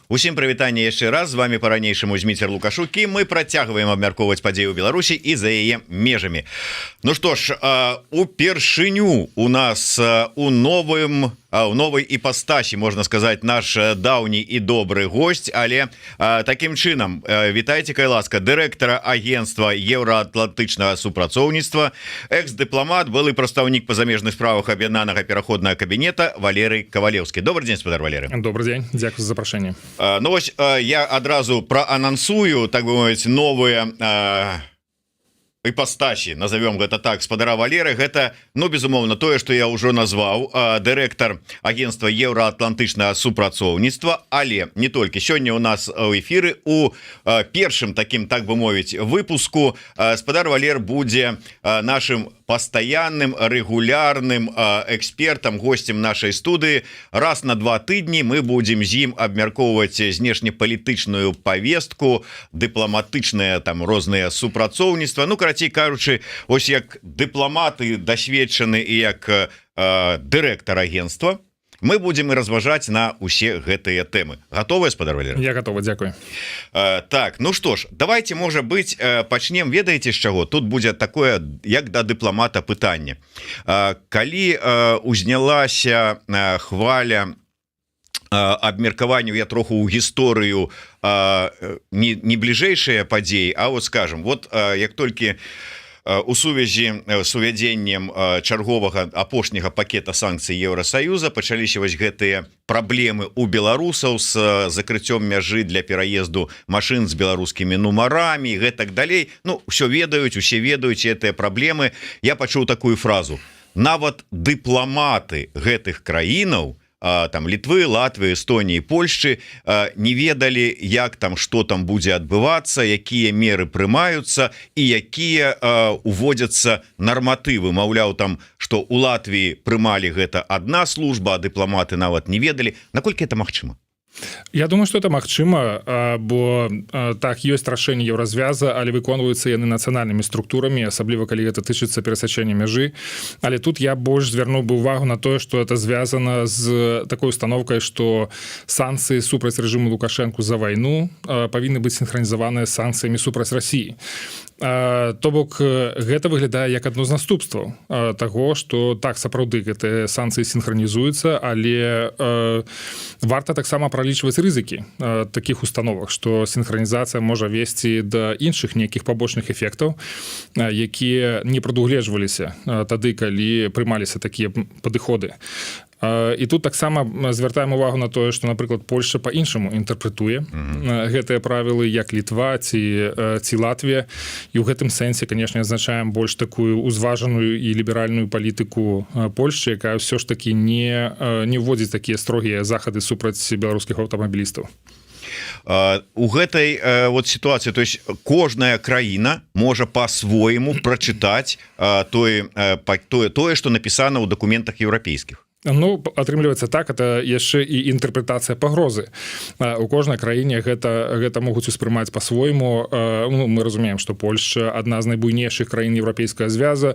Усім прывітанне яшчэ раз, з вами по-ранейшаму Зміцер Лукашук, і мы працягваем абмяркоўваць падзеі ў Беларусі і за яе межамі. Ну што ж, упершыню у нас у новай іпастасі, можна сказаць, наш даўні і добры госць, але такім чынам, вітайце, кай ласка, дырэктара агенцтва еўраатлантычнага супрацоўніцтва, экс-дыпламат, былы прадстаўнік па замежных справах аб'яднанага пераходнага кабінета Валерый Кавалеўскі. Добрый дзень, спадар Валерый. Добрый дзень, дзякуй за запрашэнне. Ну вось я адразу праанансую, так бы мовіць, новыя іпастасі, назовём гэта так, спадара Валеры. Гэта, ну, безумоўна, тое, што я ўжо назваў, дырэктар агенцтва еўраатлантычнага супрацоўніцтва, але не толькі. Сёння у нас у эфіры у першым такім, так бы мовіць, выпуску спадар Валер будзе нашым пастаянным, рэгулярным экспертам, госцем нашай студыі. Раз на 2 тыдні мы будзем з ім абмяркоўваць знешнепалітычную павестку, дыпламатычныя там розныя супрацоўніцтва. Ну, карацей кажучы, ось як дыпламаты дасведчаны і як дырэктар агенцтва, мы будем и разважаць на усе гэтыя тэмы. Готовы, спадар Валерый? Я готова, дзякуй. Так, ну что ж, давайте, можа быть, пачнем, ведаеце з чаго? Тут будзе такое, як да дыпламата, пытанне. Калі узнялася хваля абмеркаванню, я троху ў гісторыю не бліжэйшыя падзеі, а вот скажем, вот як толькі у сувязі з увядзеннем чарговага апошняга пакета санкцый Еўрасаюза пачаліся вось гэтыя праблемы у беларусаў з закрыццём мяжы для пераезду машын з беларускімі нумарамі і гэтак далей. Ну, усе ведаюць гэтыя праблемы. Я пачуў такую фразу: нават дыпламаты гэтых краінаў, там Літвы, Латвіі, Эстоніі, Польшчы, не ведалі, як там, што там будзе адбывацца, якія меры прымаюцца і якія уводзяцца нарматывы. Маўляў, там, што ў Латвіі прымалі гэта адна служба, а дыпламаты нават не ведалі. Наколькі это магчыма? Я думаю, что это магчыма, бо так, ёсць рашэнні еўразвяза, але выконваюцца яны нацыянальнымі структурамі, асабліва калі гэта тычыцца перасячэння мяжы. Але тут я больш звярнуў бы ўвагу на тое, што это звязана з такой установкай, што санкцыі супраць рэжыму Лукашэнку за вайну павінны быць сінхранізаваныя з санкцыямі супраць Расіі. То бок гэта выглядае як адно з наступстваў таго, што так, сапраўды гэтыя санкцыі сінхранізуюцца, але варта таксама пралічваць рызыкі такіх установах, што сінхранізацыя можа весці да іншых нейкіх пабочных эфектаў, якія не прадугледжваліся тады, калі прымаліся такія падыходы. І тут таксама звяртаем увагу на тое, што, напрыклад, Польшча па-іншаму інтэрпрэтуе гэтыя правілы, як Літва ці Латвія. І ў гэтым сэнсе, канешне, азначаем больш такую узважаную і ліберальную палітыку Польшчы, якая ўсё ж такі не вводзіць такія строгія захады супраць беларускіх аўтамабілістаў. У гэтай вот сітуацыі, то есть кожная краіна можа па-свойму прачытаць тое, што напісана ў дакументах еўрапейскіх. Ну, атрымліваецца так, это яшчэ і інтэрпрэтацыя пагрозы. У кожнай краіне гэта могуць успрымаць па-свойму. Ну, мы разумеем, што Польшча адна з найбуйнейшых краін еўрапейскага звяза,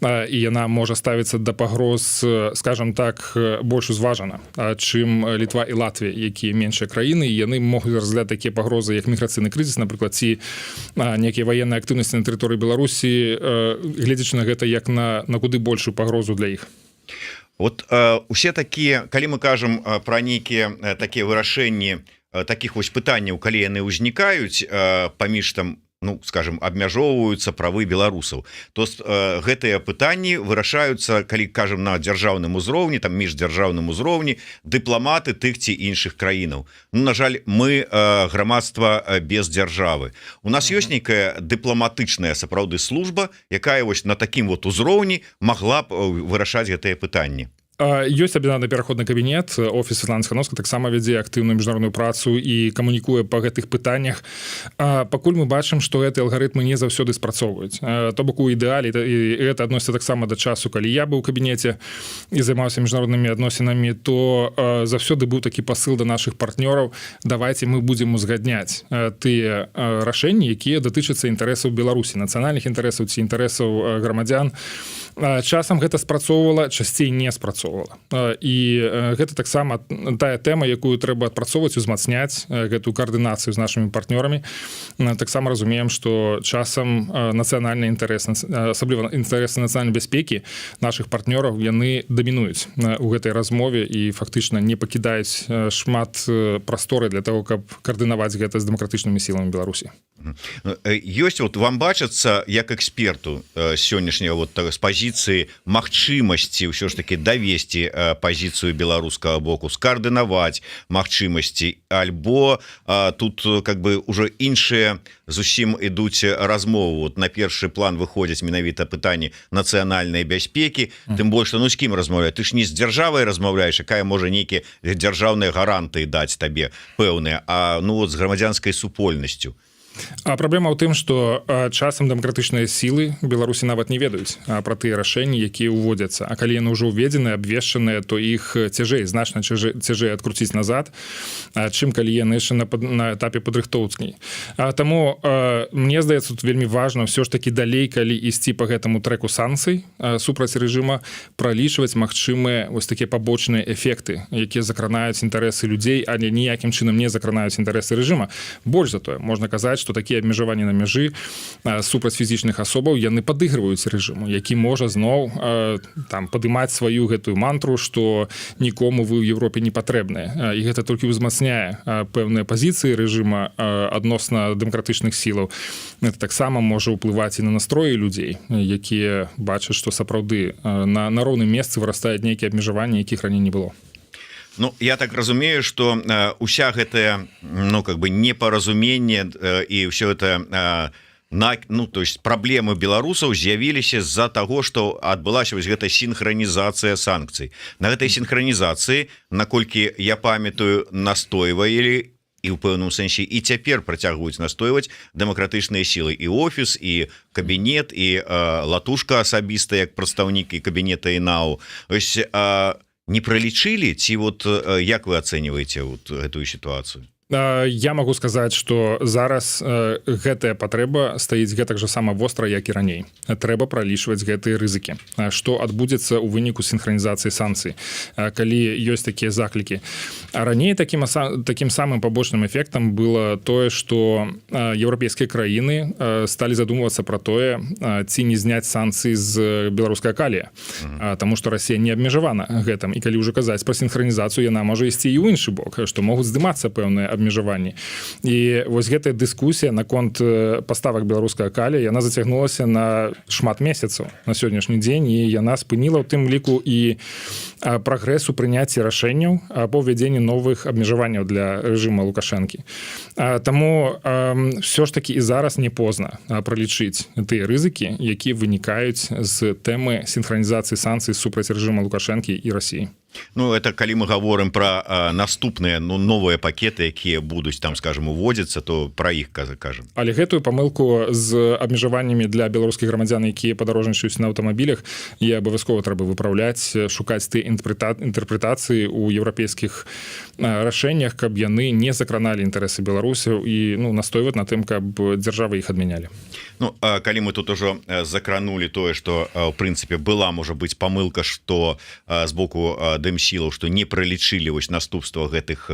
і яна можа ставіцца да пагроз, скажам так, больш узважана, чым Літва і Латвія, якія меншыя краіны, і яны могуць разглядаць такія пагрозы, як міграцыйны крызіс, напрыклад, ці некія ваенныя актыўнасці на тэрыторыі Беларусі, гледзячы на гэта як на куды большую пагрозу для іх. Вот усе такія, калі мы кажам пра нейкія такія вырашэнні такіх вось пытанняў, калі яны ўзнікаюць паміж там, ну, скажем, абмяжоўваюцца правы беларусаў, то гэтыя пытанні вырашаюцца, калі кажам, на дзяржаўным узроўні, там міждзяржаўным узроўні, дыпламаты тых ці іншых краінаў. Ну, на жаль, мы грамадства без дзяржавы. У нас ёсць нейкая дыпламатычная сапраўды служба, якая вось на такім вот узроўні магла б вырашаць гэтыя пытанні. Ёсць аб'яднаны пераходны кабінет, офіс Светланы Цехановскай таксама вядзе актыўную міжнародную працу і камунікуе па гэтых пытаннях. Пакуль мы бачым, што гэтыя алгарытмы не заўсёды спрацоўваюць. То бок у ідэале, і гэта адносіцца таксама да часу, калі я быў у кабінеце і займаўся міжнароднымі адносінамі, то заўсёды быў такі пасыл да нашых партнёраў: давайте мы будзем узгадняць тыя рашэнні, якія датычацца інтарэсаў Беларусі, нацыянальных інтарэсаў ці інтарэсаў грамадзян. Часам гэта спрацоўвала, часцей не спрацоўвала. спрацоўвала. І гэта таксама тая тэма, якую трэба адпрацоўваць, узмацняць гэтую каардынацыю з нашымі партнёрамі. Таксама разумеем, што часам нацыянальны інтарэс, асабліва інтарэсы нацыянальнай бяспекі нашых партнёраў, яны дамінуюць у гэтай размове і фактычна не пакідаюць шмат прасторы для того, каб каардынаваць гэта з дэмакратычнымі сіламі Беларусі. Ёсць вот вам бачыцца як эксперту сённяшняга вот з пазіцыі магчымасці ўсё ж таки давесці пазіцыю беларускага боку, скаардынаваць магчымасці, альбо тут как бы уже іншыя зусім ідуць размовы. Вот на першы план выходзяць менавіта пытанні нацыянальнай бяспекі, тым больш ну з кім размаўляць, ты ж не з дзяржавай размаўляеш, якая можа нейкія дзяржаўныя гарантыі даць табе пэўныя, а ну вот з грамадзянскай супольнасцю. А праблема ў тым, што часам дэмакратычныя сілы Беларусі нават не ведаюць пра тыя рашэнні, якія ўводзяцца. А калі яны ўжо ўведзеныя, абвешчаныя, то іх цяжэй, значна цяжэй адкруціць назад, чым калі яны яшчэ на этапе падрыхтоўкі. Таму мне здаецца, тут вельмі важна ўсё ж такі далей, калі ісці па гэтаму трэку санкцый супраць рэжыма, пралічваць магчымыя вось такія пабочныя эфекты, якія закранаюць інтарэсы людзей, але ніякім чынам не закранаюць інтарэсы рэжыма. Больш за тое, можна казаць, што такія абмежаванні на мяжы супраць фізічных асобаў, яны падыгрываюць рэжыму, які можа зноў там падымаць сваю гэтую мантру, што нікому вы ў Европе не патрэбныя. І гэта толькі ўзмацняе пэўныя пазіцыі рэжыма адносна дэмакратычных сілаў. Гэта таксама можа ўплываць і на настроі людзей, якія бачаць, што сапраўды на роўным месцы вырастаюць нейкія абмежаванні, якіх раней не было. Ну, я так разумею, что уся гэтая, ну, как бы непоразумение и все это, ну, то есть проблемы белорусов з'явіліся з-за того, что адбылася вось гэта синхронизация санкций. На этой синхронизации, наколькі я памятаю, настойвалі і ў пэўным сэнсе і цяпер працягваюць настойваць дэмакратычныя сілы, і офіс, і кабінет, і Латушка асабіста як прадстаўнік і кабінета ІНАУ. Ось не пролічылі, ці вот як вы ацэньваеце вот эту ситуацию? Я могу сказаць, што зараз гэтая патрэба стаіць гэтак жа сама востра, як і раней. Трэба пралічваць гэтыя рызыкі. Што адбудзецца ў выніку синхронізацыі санкцый, калі ёсць такія заклікі. А раней такім самым пабочным эфектам было тое, што еўрапейскія краіны сталі задумвацца пра тое, ці не зняць санкцыі з беларускай калія. Таму што Расія не абмежавана гэтым. І калі ўжо казаць пра синхронізацыю, яна можа ісці і ў іншы бок, што могуць здымацца пэўныя абмежаванні. І вось гэтая дыскусія наконт паставак беларускага калія, яна зацягнулася на шмат месяцаў на сённяшні дзень, і яна спыніла ў тым ліку і прагрэс у прыняцці рашэнняў па ўвядзенні новых абмежаванняў для рэжыма Лукашэнкі. Таму ўсё ж такі і зараз не позна пралічыць тыя рызыкі, якія вынікаюць з тэмы синхронізацыі санкцый супраць рэжыма Лукашэнкі і Расіі. Ну, это калі мы говорим про наступныя, ну, новыя пакеты, якія будуць там, скажем, уводзіцца, то про іх кажам. Але гэтую памылку з абмежаваннямі для беларускіх грамадзян, якія падарожнічаюць на аўтамабілях, я абавязкова трэба выпраўляць, шукаць тыя інтэрпрэтацыі ў еўрапейскіх рашэннях, каб яны не закраналі інтарэсы беларусаў і, ну, настойваць на тым, каб дзяржавы іх адмянялі. Ну, калі мы тут ужо закранули тое, што в прынцыпе была, можа быць, памылка, што з боку дэмсілаў, што не пралічылі вось наступства гэтых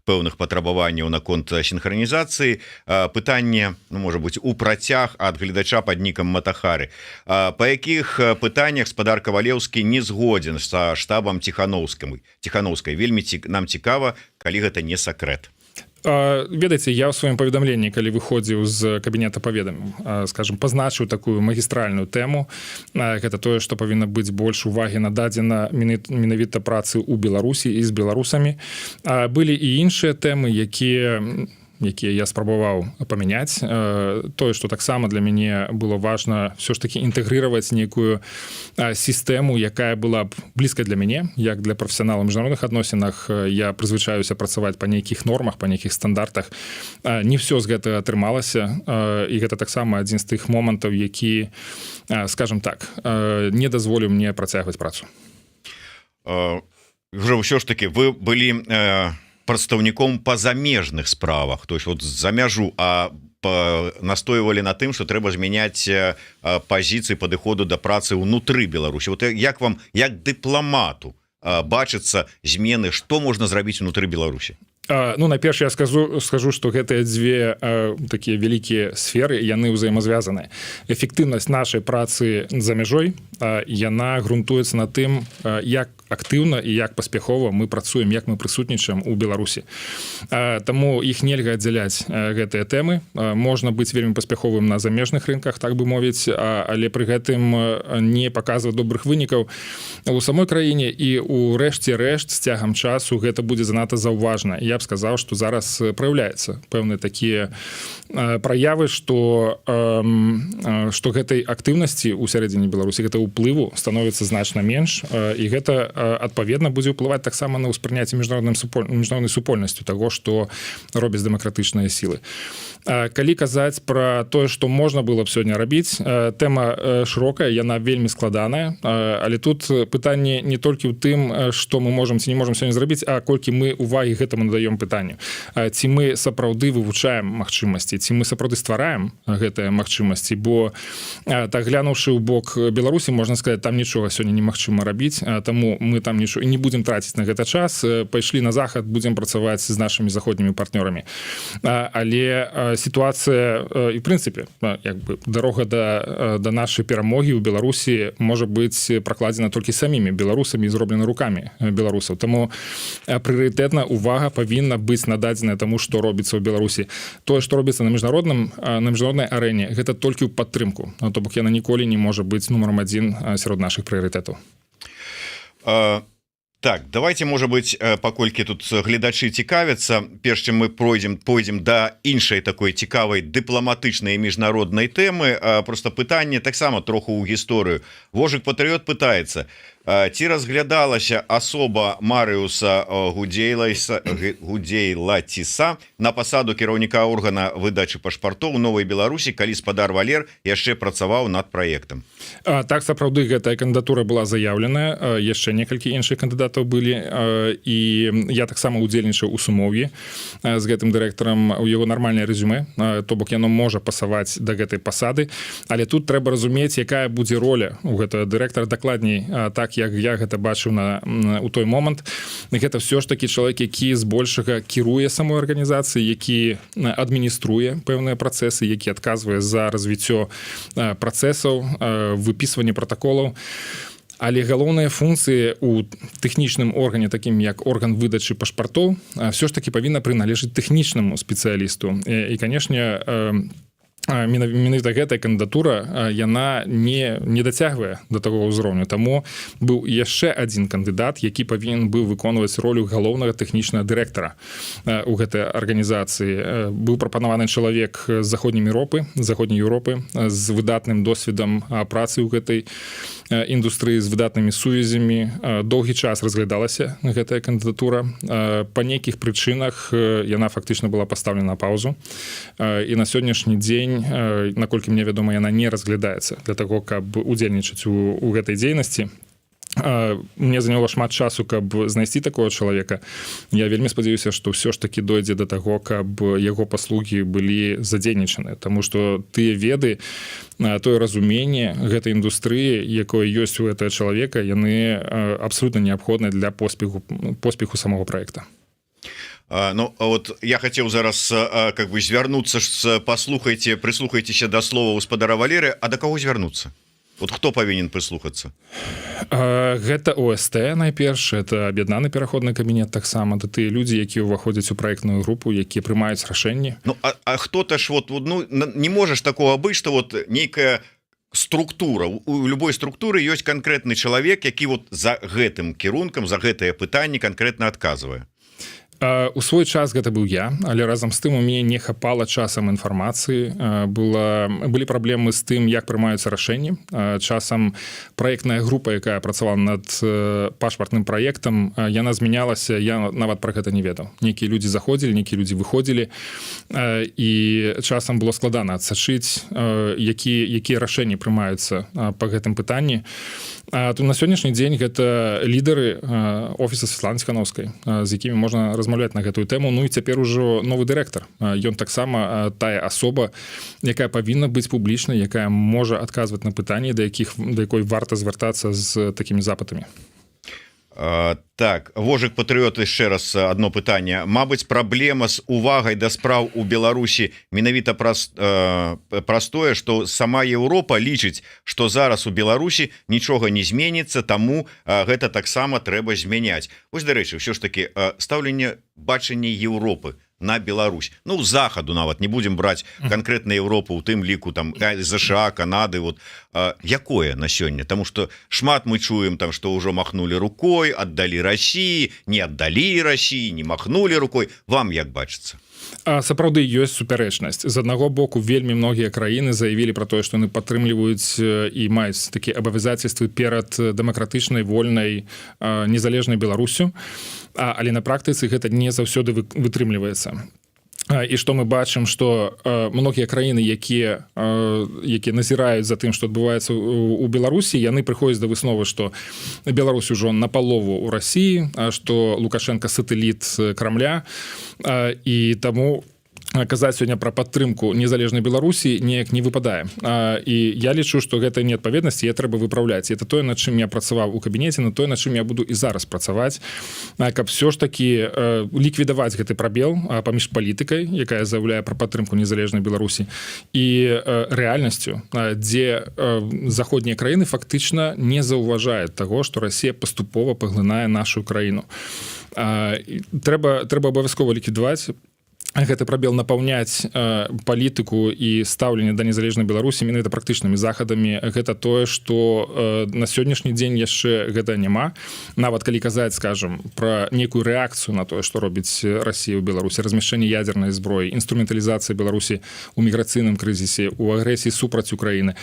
пэўных патрабаванняў наконт синхронізацыі, пытанне, ну, можа быць, у працяг ад гледача пад нікам Матахары. Па якіх пытаннях спадар Кавалеўскі не згодзін са штабам Ціханаўскай? Вельмі нам цікава, калі гэта не сакрэт. Ведаеце, я ў сваім паведамленні, калі выходзіў з кабінета паведаміў, скажем, пазначыў такую магістральную тэму. Гэта тое, што павінна быць больш увагі нададзена менавіта працы ў Беларусі і з беларусамі. Былі і іншыя тэмы, якія я спрабаваў памяняць. Тое, што таксама для мяне было важна все ж таки інтэгрыраваць нейкую сістэму, якая была б блізкая для мяне, як для прафесіянала ў міжнародных адносінах. Я прызвычаюся працаваць па нейкіх нормах, па нейкіх стандартах. Не все з гэтага атрымалася, і гэта таксама адзін з тых момантаў, які, скажем так, не дазволіў мне працягваць працу. Уже ўсё ж таки вы былі прадстаўніком па замежных справах, то есть вот за мяжу, настойвалі на тым, што трэба змяняць пазіцыі падыходу да працы ўнутры Беларусі. Вот як вам, як дыпламату, бачыцца змены, што можна зрабіць унутры Беларусі? Ну, найперш я скажу, што гэтыя дзве такія вялікія сферы, яны ўзаемазвязаныя. Эфектыўнасць нашай працы за мяжой, яна грунтуецца на тым, як актыўна і як паспяхова мы працуем, як мы прысутнічаем у Беларусі. Таму іх нельга аддзяляць гэтыя тэмы. Можна быць вельмі паспяховым на замежных рынках, так бы мовіць, але пры гэтым не паказваць добрых вынікаў у самой краіне, і у рэшце рэшт з цягам часу гэта будзе занадта заўважна. Я б сказаў, што зараз праяўляюцца пэўныя такія праявы, што гэтай актыўнасці ў сярэдзіне Беларусі, гэта ўплыву становіцца значна менш, і гэта адпаведна будзе ўплываць таксама на ўспрыняцце міжнароднай супольнасцю таго, што робяць дэмакратычныя сілы. Калі казаць пра тое, што можна было б сёння рабіць, тэма шырокая, яна вельмі складаная, але тут пытанне не толькі ў тым, што мы можам ці не можам сёння зрабіць, а колькі мы увагі гэтаму надаём пытанню. Ці мы сапраўды вывучаем магчымасці, ці мы сапраўды ствараем гэтыя магчымасці, бо так глянуўшы ў бок Беларусі, можна сказаць, там нічога сёння немагчыма рабіць, таму мы там нічого і не будзем траціць на гэта час, пайшлі на захад, будзем працаваць з нашымі заходнімі партнёрамі. Але сітуацыя і, в прынцыпе, як бы дарога да нашай перамогі ў Беларусі можа быць пракладзена толькі самімі беларусамі, зроблена рукамі беларусаў. Таму прыярытэтна увага павінна быць нададзеная таму, што робіцца ў Беларусі. Тое, што робіцца на міжнароднай арэне, гэта толькі ў падтрымку. То бок яна ніколі не можа быць нумарам адзін сярод нашых прыярытэтаў. Так, давайте, можа быть, паколькі тут гледачы цікавяцца, перш чым мы пойдзем да іншай такой цікавай дыпламатычнай і міжнароднай тэмы, просто пытанне таксама троху ў гісторыю. Вожык Патрыёт пытаецца, ці разглядалася асоба Марыуса Гудзейлаціса на пасаду кіраўніка органа выдачы пашпартоў у Новай Беларусі, калі спадар Валер яшчэ працаваў над праектам? Так, сапраўды, гэтая кандыдатура была заяўленая, яшчэ некалькі іншых кандыдатаў былі, і я таксама удзельнічаў у сумоўі з гэтым дырэктарам, у яго нармальнае рэзюмэ, то бок яно можа пасаваць да гэтай пасады, але тут трэба разумець, якая будзе роля у гэтага дырэктара, дакладней, так, як я гэта бачыў у той момант. Гэта все ж такі чалавек, які збольшага кіруе самой арганізацыі, які адмініструе пэўныя працэсы, які адказвае за развіццё працэсаў, выпісванне пратаколаў. Але галоўныя функцыі ў тэхнічным органе, такім як орган выдачы пашпартоў, все ж такі павінна прыналежыць тэхнічнаму спецыялісту. І, канешне, менавіта гэтая кандыдатура, яна не дацягвае да таго ўзроўню. Таму быў яшчэ адзін кандыдат, які павінен быў выконваць ролю галоўнага тэхнічнага дырэктара ў гэтай арганізацыі. Быў прапанаваны чалавек з заходняй Еўропы, з выдатным досведам працы ў гэтай індустрыі, з выдатнымі сувязямі. Доўгі час разглядалася гэтая кандыдатура. Па нейкіх прычынах яна фактычна была пастаўлена на паўзу. І на сённяшні дзень, наколькі мне вядома, яна не разглядаецца для таго, каб удзельнічаць у гэтай дзейнасці. Мне заняло шмат часу, каб знайсці такого чалавека. Я вельмі спадзяюся, што ўсё ж такі дойдзе да таго, каб яго паслугі былі задзейнічаны, таму што тыя веды, тое разуменне гэтай індустрыі, якое ёсць у гэтага чалавека, яны абсолютна неабходныя для поспеху самого проекта. Ну, вот я хотел зараз как бы звярнуцца, прислухайтеся до слова гаспадара Валеры, а до кого звярнуцца? Вот хто павінен прыслухацца? Гэта ОСТ найперш, это аб'яднаны пераходны кабінет таксама, да тыя людзі, якія ўваходзяць у праектную групу, якія прымаюць рашэнні. Ну, а хто-то ж не можаш такого быць, што вот нейкая структура, у любой структуры ёсць канкрэтны чалавек, які вот за гэтым кірункам, за гэтае пытанне канкрэтна адказвае. У свой час гэта быў я, але разам з тым у мяне не хапала часам інфармацыі. Былі праблемы з тым, як прымаюцца рашэнні. Часам праектная група, якая працавала над пашпартным праектам, яна змянялася, я нават пра гэта не ведаў. Нейкія людзі заходзілі, нейкія людзі выходзілі, і часам было складана адсачыць, якія рашэнні прымаюцца па гэтым пытанні. На сённяшні дзень гэта лідары офіса Святланы Ціханаўскай, з якімі можна размаўляць на гэтую тэму. Ну і цяпер ужо новы дырэктар. Ён таксама тая асоба, якая павінна быць публічнай, якая можа адказваць на пытанні, да якой варта звяртацца з такімі запытамі. Так, Вожык патрыёт яшчэ раз одно пытанне. Мабыць, праблема з увагай да спраў у Беларусі менавіта праз тое, што сама Еўропа лічыць, што зараз у Беларусі нічога не зменіцца, таму гэта таксама трэба змяняць. Вось, дарэчы, ўсё ж такі стаўленне бачання Еўропы на Беларусь, ну захаду нават не будем браць конкретно Европу, у тым ліку там ЗША, Канады, вот якое на сёння, тому что шмат мы чуем там, что ўжо махнули рукой, отдали России, не отдали России, не махнули рукой. Вам як бачыцца? Сапраўды ёсць супярэчнасць. З аднаго боку вельмі многія краіны заявілі пра тое, што яны падтрымліваюць і маюць такія абавязацельствы перад дэмакратычнай, вольнай, незалежнай Беларусю, але на практыцы гэта не заўсёды вытрымліваецца. І што мы бачым, што многія краіны, якія назіраюць за тым, што адбываецца у Беларусі, яны прыходзяць да высновы, што Беларусь ужо напалову ў Расіі, што Лукашенко сатэліт Крамля, і таму казаць сёння пра падтрымку незалежнай Беларусі неяк не выпадае. І я лічу, што гэта неадпаведнасці трэба выпраўляць. Это тое, над чым я працаваў у кабінеце, на тое, над чым я буду і зараз працаваць, каб все ж такі ліквідаваць гэты прабел паміж палітыкай, якая заяўляе пра падтрымку незалежнай Беларусі, і рэальнасцю, дзе заходнія краіны фактычна не заўважаюць таго, што Расія паступова паглынае нашу краіну. Трэба абавязкова ліквідаваць гэты прабел, напаўняць палітыку і стаўленне да незалежнай Беларусі менавіта практычнымі захадамі. Гэта тое, што на сённяшні дзень яшчэ гэта няма. Нават калі казаць, скажам, пра нейкую рэакцыю на тое, што робіць Расія ў Беларусі, размяшчэнне ядзернай зброі, інструменталізацыя Беларусі ў міграцыйным крызісе, у агрэсіі супраць Украіны.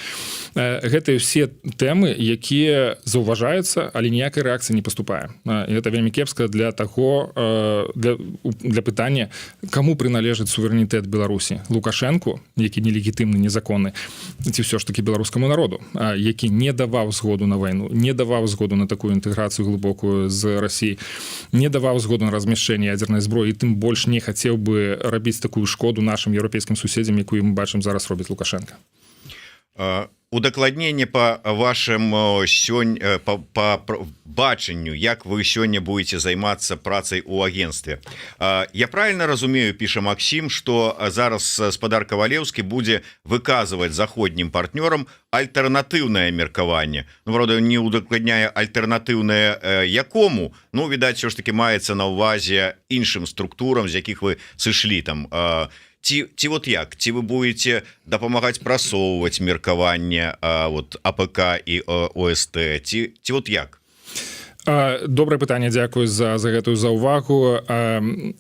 Гэта ўсе тэмы, якія заўважаюцца, але ніякай рэакцыі не паступае. І гэта вельмі кепска для таго, для пытання, каму прыналежыць суверэнітэт Беларусі, Лукашэнку, які нелегітымны, незаконны, ці ўсё ж такі беларускаму народу, які не даваў згоду на вайну, не даваў згоду на такую інтэграцыю глыбокую з Расіі, не даваў згоду на размяшчэнне ядзернай зброі, і тым больш не хацеў бы рабіць такую шкоду нашым еўрапейскім суседзям, якую мы бачым зараз робіць Лукашенко. Удакладненне по вашым сёння по бачанню, як вы сёння будете займацца працай у агентстве. Я правильно разумею, піша Максим, что зараз гаспадар Кавалеўскі будзе выказваць заходнім партнёрам альтэрнатыўнае меркаванне. Ну, правда, не удакладняе альтэрнатыўнае якому, ну, відаць, все ж таки маецца на ўвазе іншым структурам, з якіх вы сышлі там. Ці вот як? Ці вы будете дапамагаць прасоўваць меркаванне вот АПК і ОСТ? Ці вот як? Добрае пытанне, дзякую за гэтую заўвагу.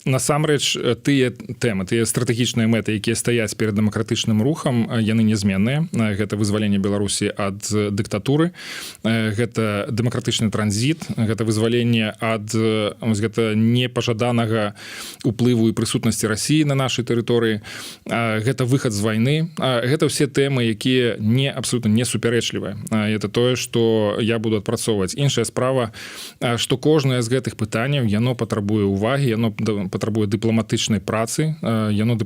Насамрэч, тыя тэмы, тыя стратэгічныя мэты, якія стаяць перад дэмакратычным рухам, яны нязменныя. Гэта вызваленне Беларусі ад дыктатуры, гэта дэмакратычны транзіт, гэта вызваленне ад гэта непажаданага уплыву і прысутнасці Расіі на нашай тэрыторыі, гэта выхад з вайны. Гэта ўсе тэмы, якія абсолютна не супярэчлівыя. Это тое, што я буду адпрацоўваць. Іншая справа, што кожнае з гэтых пытанняў яно патрабуе ўвагі, яно патрабуе дыпламатычнай працы, яно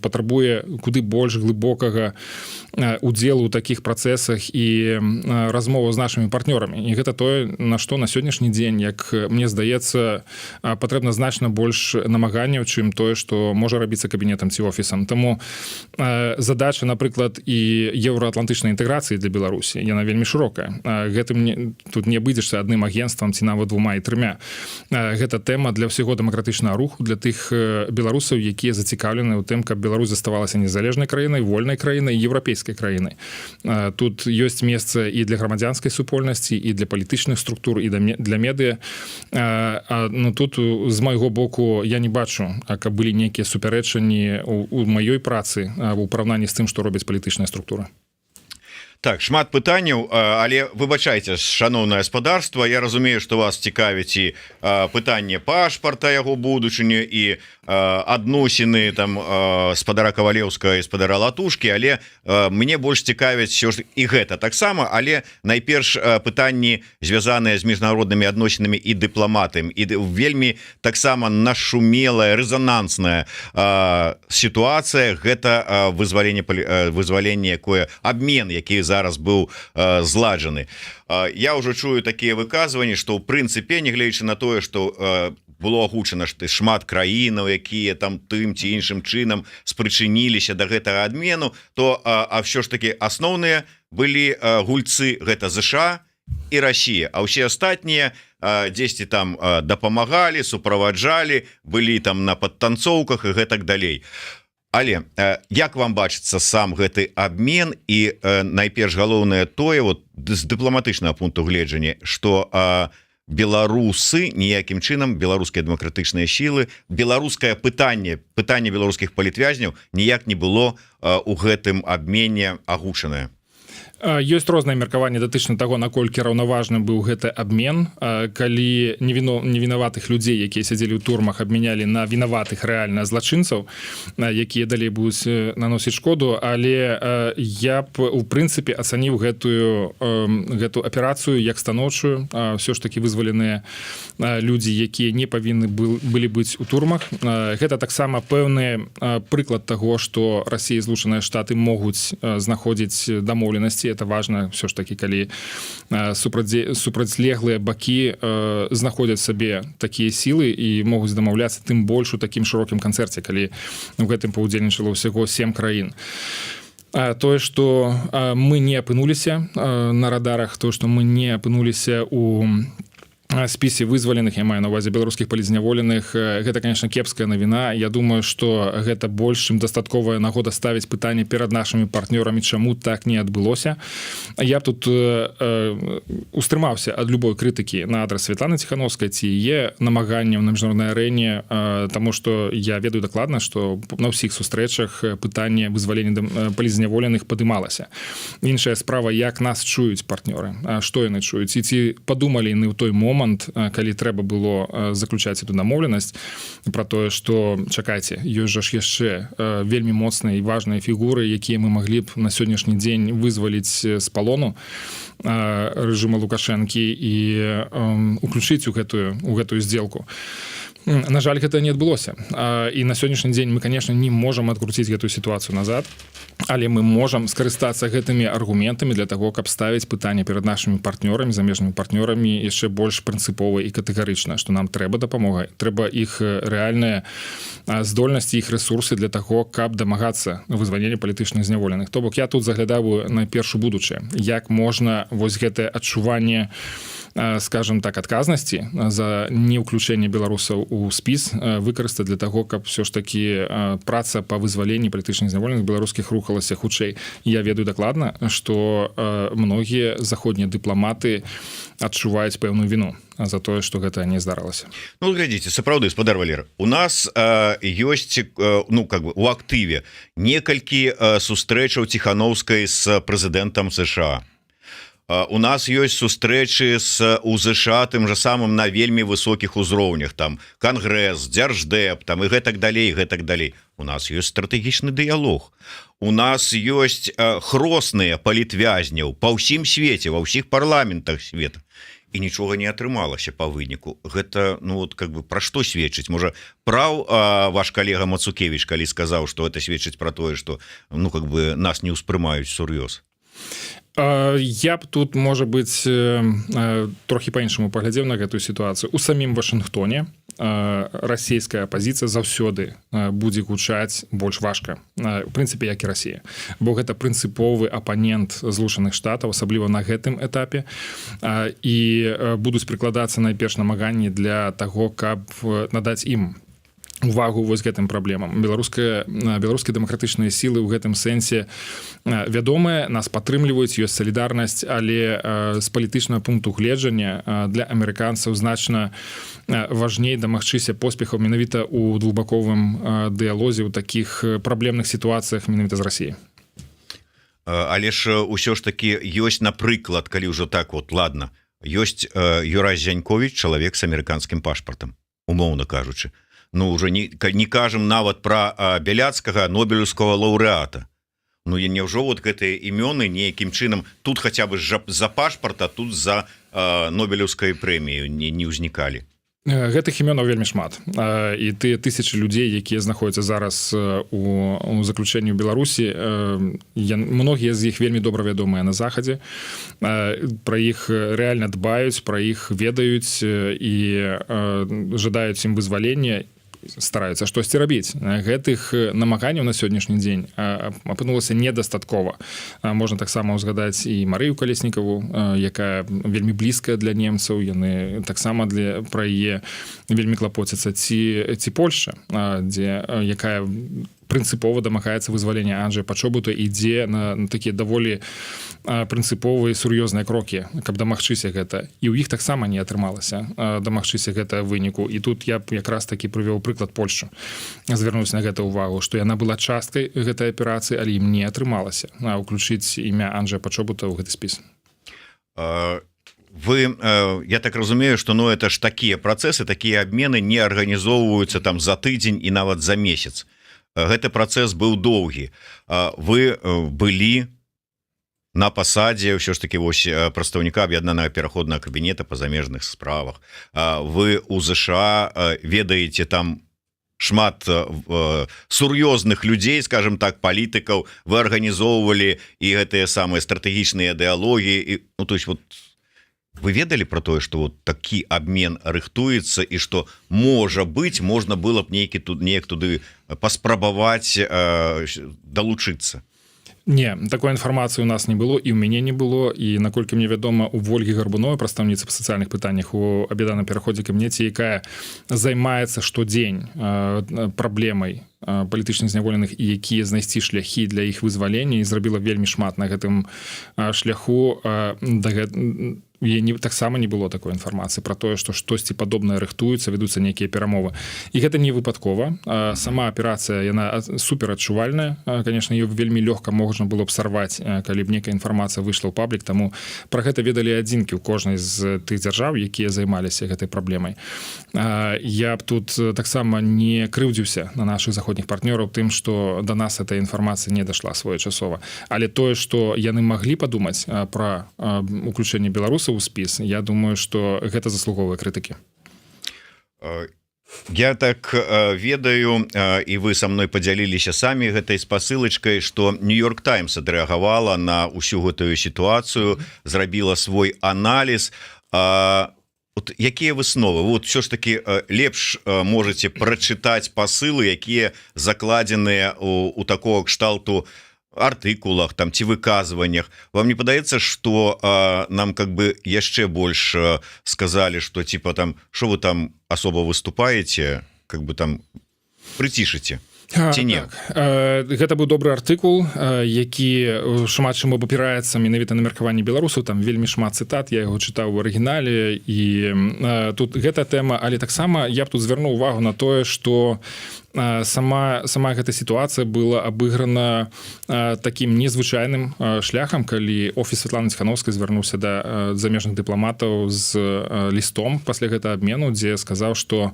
патрабуе куды больш глыбокага удзелу ў такіх працэсах і размову з нашымі партнёрамі. І гэта тое, на што на сённяшні дзень, як мне здаецца, патрэбна значна больш намаганняў, чым тое, што можа рабіцца кабінетам ці офісам. Таму задача, напрыклад, і еўраатлантычнай інтэграцыі для Беларусі, яна вельмі шырокая. Гэтым тут не абыдзешся адным агентствам ці нават 2 і 3. Гэта тэма для ўсяго дэмакратычнага руху, для тых беларусаў, якія зацікаўлены ў тым, каб Беларусь заставалася незалежнай краінай, вольнай краінай, еўрапейскай краінай. Тут ёсць месца і для грамадзянскай супольнасці, і для палітычных структур, і для медыа. Ну, тут з майго боку я не бачу, каб былі нейкія супярэчанні у маёй працы у параўнанні з тым, што робяць палітычныя структуры. Так, шмат пытанняў, але выбачайце, шаноўнае гаспадарства, я разумею, што вас цікавіць і пытанне пашпарта яго будучыні і адносіны там гаспадара Кавалеўскага і гаспадара Латушкі, але мне больш цікавіць ўсё ж і гэта таксама, але найперш пытанні звязаныя з міжнароднымі адносінамі і дыпламатам, і вельмі таксама нашумелая, рэзанансная сітуацыя, гэта вызваленне, якое абмен, які зараз зараз быў зладжаны. Я ўжо чую такія выказванні, што ў прынцыпе, нягледзячы на тое, што было агучана, што шмат краінаў, якія там тым ці іншым чынам спрычыніліся да гэтага адмену, то ўсё ж таки асноўныя былі гульцы, гэта ЗША і Расія, а ўсе астатнія дзесьці там дапамагалі, суправаджалі, былі там на падтанцоўках і гэтак далей. Але як вам бачыцца сам гэты абмен і найперш галоўнае тое, вот з дыпламатычнага пункту гледжання, што беларусы ніякім чынам, беларускія дэмакратычныя сілы, беларускае пытанне беларускіх палітвязняў ніяк не было у гэтым абмене агучанае. Ёсць рознае меркаванне датычна таго, наколькі раўнаважным быў гэты абмен, калі невінаватых людзей, якія сядзелі ў турмах, абмянялі на вінаватых рэальна злачынцаў, якія далей будуць наносіць шкоду, але я б у прынцыпе ацаніў гэту аперацыю як станоўчую. Ўсё ж такі вызваленыя людзі, якія не павінны былі быць у турмах. Гэта таксама пэўны прыклад таго, што Расія і Злучаныя Штаты могуць знаходзіць дамоўленасці. Это важно все ж таки, калі супрацьлеглыя бакі знаходзяць сабе такія сілы і могуць дамаўляцца, тым больш у такім шырокім канцэрце, калі у гэтым паўдзельнічала ўсяго 7 краін. Тое, што мы не апынуліся на радарах, то, што мы не апынуліся у спісе вызваленых, я маю на увазе беларускіх палізняволеных, гэта, конечно, кепская навіна. Я думаю, што гэта больш чым дастатковая нагода ставіць пытанне перад нашымі партнёрамі, чаму так не адбылося. Я б тут устрымаўся ад любой крытыкі на адрас Святланы Ціхановскай, ці яе намаганняў на міжнароднай арэне, таму што я ведаю дакладна, што на ўсіх сустрэчах пытанне вызвалення палізняволеных падымалася. Іншая справа, як нас чуюць партнёры, што яны чуюць, і ці падумалі яны ў той момант, калі трэба было заключаць эту дамоўленасць пра тое, што чакайце, ёсць жа ж яшчэ вельмі моцныя і важныя фігуры, якія мы маглі б на сённяшні дзень вызваліць з палону рэжыма Лукашэнкі і уключыць у гэтую здзелку. На жаль, гэта не адбылося. І на сённяшні дзень мы, конечно, не можам адкруціць гэтую сітуацыю назад, але мы можам скарыстацца гэтымі аргументамі для таго, каб ставіць пытанне перад нашымі партнёрамі, замежнымі партнёрамі яшчэ больш прынцыпова і катэгарычна, што нам трэба дапамога, трэба іх рэальныя здольнасці, іх рэсурсы для таго, каб дамагацца вызвалення палітычных зняволеных. То бок я тут заглядаю на першу будучае, як можна вось гэтае адчуванне, скажем так, адказнасці за неўключэнне беларусаў у спіс выкарыстаць для таго, каб все ж таки праца па вызваленні палітычных зняволеных беларускіх рухалася хутчэй. Я ведаю дакладна, што многія заходнія дыпламаты адчуваюць пэўную віну за тое, што гэта не здарылася. Ну, глядзіце, сапраўды, спадар Валер, у нас ёсць, ну, как бы у актыве некалькі сустрэчаў Ціхановскай з прэзідэнтам США. У нас ёсць сустрэчы у ЗША тым жа самым на вельмі высокіх узроўнях, там Кангрэс, Дзярждэп, там і гэтак далей, гэтак далей. У нас ёсць стратэгічны дыялог. У нас ёсць хросныя палітвязняў па ўсім свеце, ва ўсіх парламентах света. І нічога не атрымалася па выніку. Гэта, ну, вот, как бы, пра што сведчыць? Можа, праў ваш калега Мацукевіч, калі сказаў, што гэта сведчыць пра тое, што, ну, как бы, нас не ўспрымаюць сур'ёз. Я б тут, можа быць, трохі па-іншаму паглядзеў на гэтую сітуацыю. У самім Вашынгтоне расійская апазіцыя заўсёды будзе гучаць больш важка, у прынцыпе, як і Расія. Бо гэта прынцыповы апанент Злучаных Штатаў, асабліва на гэтым этапе, і будуць прыкладацца найперш намаганні для таго, каб надаць ім увагу вось гэтым праблемам. Беларускія дэмакратычныя сілы ў гэтым сэнсе вядомыя, нас падтрымліваюць, ёсць салідарнасць, але з палітычнага пункту гледжання для амерыканцаў значна важней дамагчыся поспехаў менавіта ў двухбаковым дыялозе, ў такіх праблемных сітуацыях менавіта з Расіяй. Але ж ўсё ж такі ёсць, напрыклад, калі ўжо так вот, ладно, ёсць Юрай Зяньковіч, чалавек з амерыканскім пашпартам, умоўна кажучы. Ну, уже не кажам нават пра Бяляцкага, нобелеўскага лаўрэата. Ну, і няўжо вот гэтыя імёны неякім чынам тут хаця бы за пашпарта, тут за нобелеўскай прэмію не ўзнікалі? Гэтых імёнаў вельмі шмат, і тыя тысячы людзей, якія знаходзяцца зараз у заключэнні ў Беларусі, многія з іх вельмі добра вядомыя на захадзе, пра іх рэальна дбаюць, пра іх ведаюць і жадаюць ім вызвалення, стараюцца штосьці рабіць. Гэтых намаганняў на сённяшні дзень апынулася недастаткова. Можна таксама ўзгадаць і Марыю Калеснікаву, якая вельмі блізкая для немцаў, яны таксама пра яе вельмі клапоцяцца, ці Польшча, якая прынцыпова дамагаецца вызвалення Анджэя Пачобута, ідзе на такія даволі прынцыповыя сур'ёзныя крокі, каб дамагчыся гэта. І ў іх таксама не атрымалася дамагчыся гэта выніку. І тут я б якраз такі прывёў прыклад Польшчы. Звярнуць на гэта ўвагу, што яна была часткай гэтай аперацыі, але ім не атрымалася ўключыць імя Анджэя Пачобута ў гэты спіс. Я так разумею, что это ж такія працэсы, такія абмены не арганізоўваюцца там за тыдзень і нават за месяц. Гэты працэс быў доўгі. Вы былі на пасадзе ўсё ж таки прадстаўніка аб'яднанага пераходнага кабінета па замежных справах. Вы у ЗША ведаеце там шмат сур'ёзных людзей, скажем так, палітыкаў, вы арганізоўвалі і гэтыя самыя стратэгічныя ідэалогіі, то есть вы ведалі про тое, што такі абмен рыхтуецца і што можа быць, можна было б неяк туды паспрабаваць далучыцца? Не, такой інфармацыі у нас не было, і ў мяне не было, і наколькі мне вядома, у Вольгі Гарбуновай, прадстаўніцы па сацыяльных пытаннях у аб'яднаным пераходзе кабінеце, якая займаецца штодзень праблемай палітычных зняволеных і якія знайсці шляхі для іх вызвалення, і зрабіла вельмі шмат на гэтым шляху. Таксама не было такой інфармацыі пра тое, што штосьці падобнае рыхтуецца, вядуцца нейкія перамовы. І гэта не выпадкова. Сама аперацыя, яна суперадчувальная. Конечно, ее вельмі лёгка можна было б сарваць, калі б нейкая інфармацыя выйшла ў паблік, таму пра гэта ведалі адзінкі ў кожнай з тых дзяржаў, якія займаліся гэтай праблемай. Я б тут таксама не крыўдзіўся на нашых заходніх партнёраў тым, што да нас эта інфармацыя не дайшла своечасова. Але тое, што яны маглі падумаць пра уключэнне беларусаў у спіс, я думаю, што гэта заслуговыя крытыкі. Я так ведаю, і вы са мной падзяліліся самі гэтай спасылачкай, што Нью-Йорк Таймс адрэагавала на ўсю гэтую сітуацыю, зрабіла свой аналіз. Якія высновы? Все ж таки лепш можете прачытаць пасылы, якія закладзеныя у такого кшталту артыкулах там ці выказваннях. Вам не падаецца, што нам как бы яшчэ больш сказалі, што типа там, що вы там особо выступаеце, как бы там прыцішыце? Ці не? Гэта быў добры артыкул, які шмат чым абапіраецца менавіта на меркаванні беларусаў, там вельмі шмат цытат, я яго чытаў у арыгінале, і тут гэта тэма, але таксама я б тут звярнуў увагу на тое, што сама гэта сітуацыя была абыграна такім незвычайным шляхам, калі офіс Святланы Ціхановскай звярнуўся да замежных дыпламатаў з лістом пасля гэтага абмену, дзе сказаў, што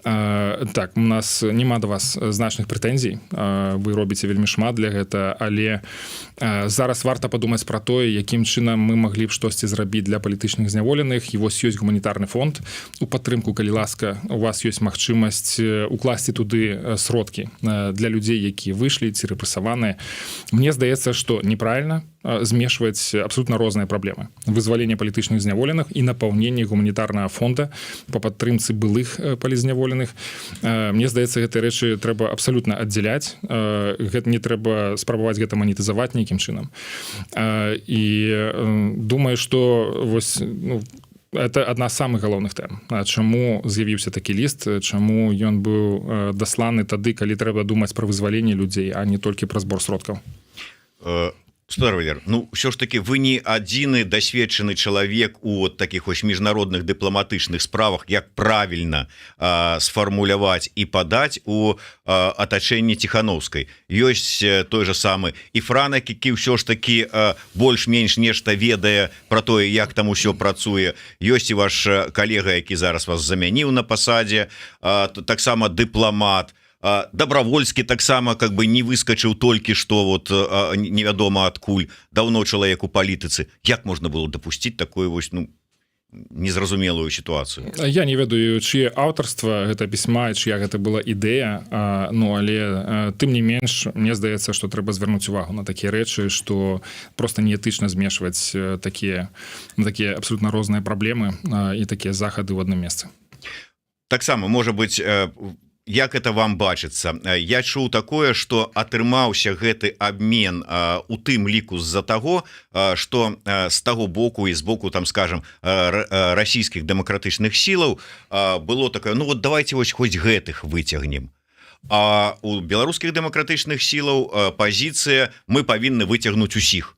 так, у нас няма да вас значных прэтэнзій, вы робіце вельмі шмат для гэта, але зараз варта падумаць пра тое, якім чынам мы маглі б штосьці зрабіць для палітычных зняволеных. І вось ёсць гуманітарны фонд у падтрымку, калі ласка, у вас ёсць магчымасць укласці туды сродкі для людзей, якія выйшлі ці рэпрэсаваныя. Мне здаецца, што неправільна змешваць абсолютно розныя праблемы. Вызвалення палітычных зняволеных і напаўненне гуманітарнага фонда па падтрымцы былых палізняволеных. Мне здаецца, гэтыя рэчы трэба абсолютно аддзяляць. Гэта не трэба спрабаваць гэта манетызаваць нейкім чынам. І думаю, што вось это адна з самых галоўных тэм. Чаму з'явіўся такі ліст, чаму ён быў дасланы тады, калі трэба думаць пра вызваленне людзей, а не толькі пра збор сродкаў. Валер, ўсё ж таки вы не адзіны дасведчаны чалавек у таких вось міжнародных дыпламатычных справах, як правільна сфармуляваць і падаць у атачэнні Ціхановскай. Ёсць той же самы і Франак, які ўсё ж таки больш-менш нешта ведае про тое, як там усё працуе. Ёсць і ваш калега, які зараз вас замяніў на пасадзе, таксама дыпламат. Добровольскі таксама как бы не выскочыў толькі што невядома адкуль, даўно чалавек у палітыцы. Як можна было дапусціць такое вось незразумелую сітуацыю. Я не ведаю, чье аўтарства гэта пісьма, чья гэта была ідэя, ну але тым не менш мне здаецца, што трэба звярнуць увагу на такія рэчы, што просто неэтычна змешваць такія абсолютно розныя праблемы і такія захады ў адным месцы. Таксама можа быць, як это вам бачыцца, я чуў такое, што атрымаўся гэты абмен у тым ліку з-за таго, што з таго боку і з боку, там скажем, расійскіх дэмакратычных сілаў было такое, ну вот давайте вось хоць гэтых выцягнем. А у беларускіх дэмакратычных сілаў пазіцыя мы павінны выцягнуць усіх.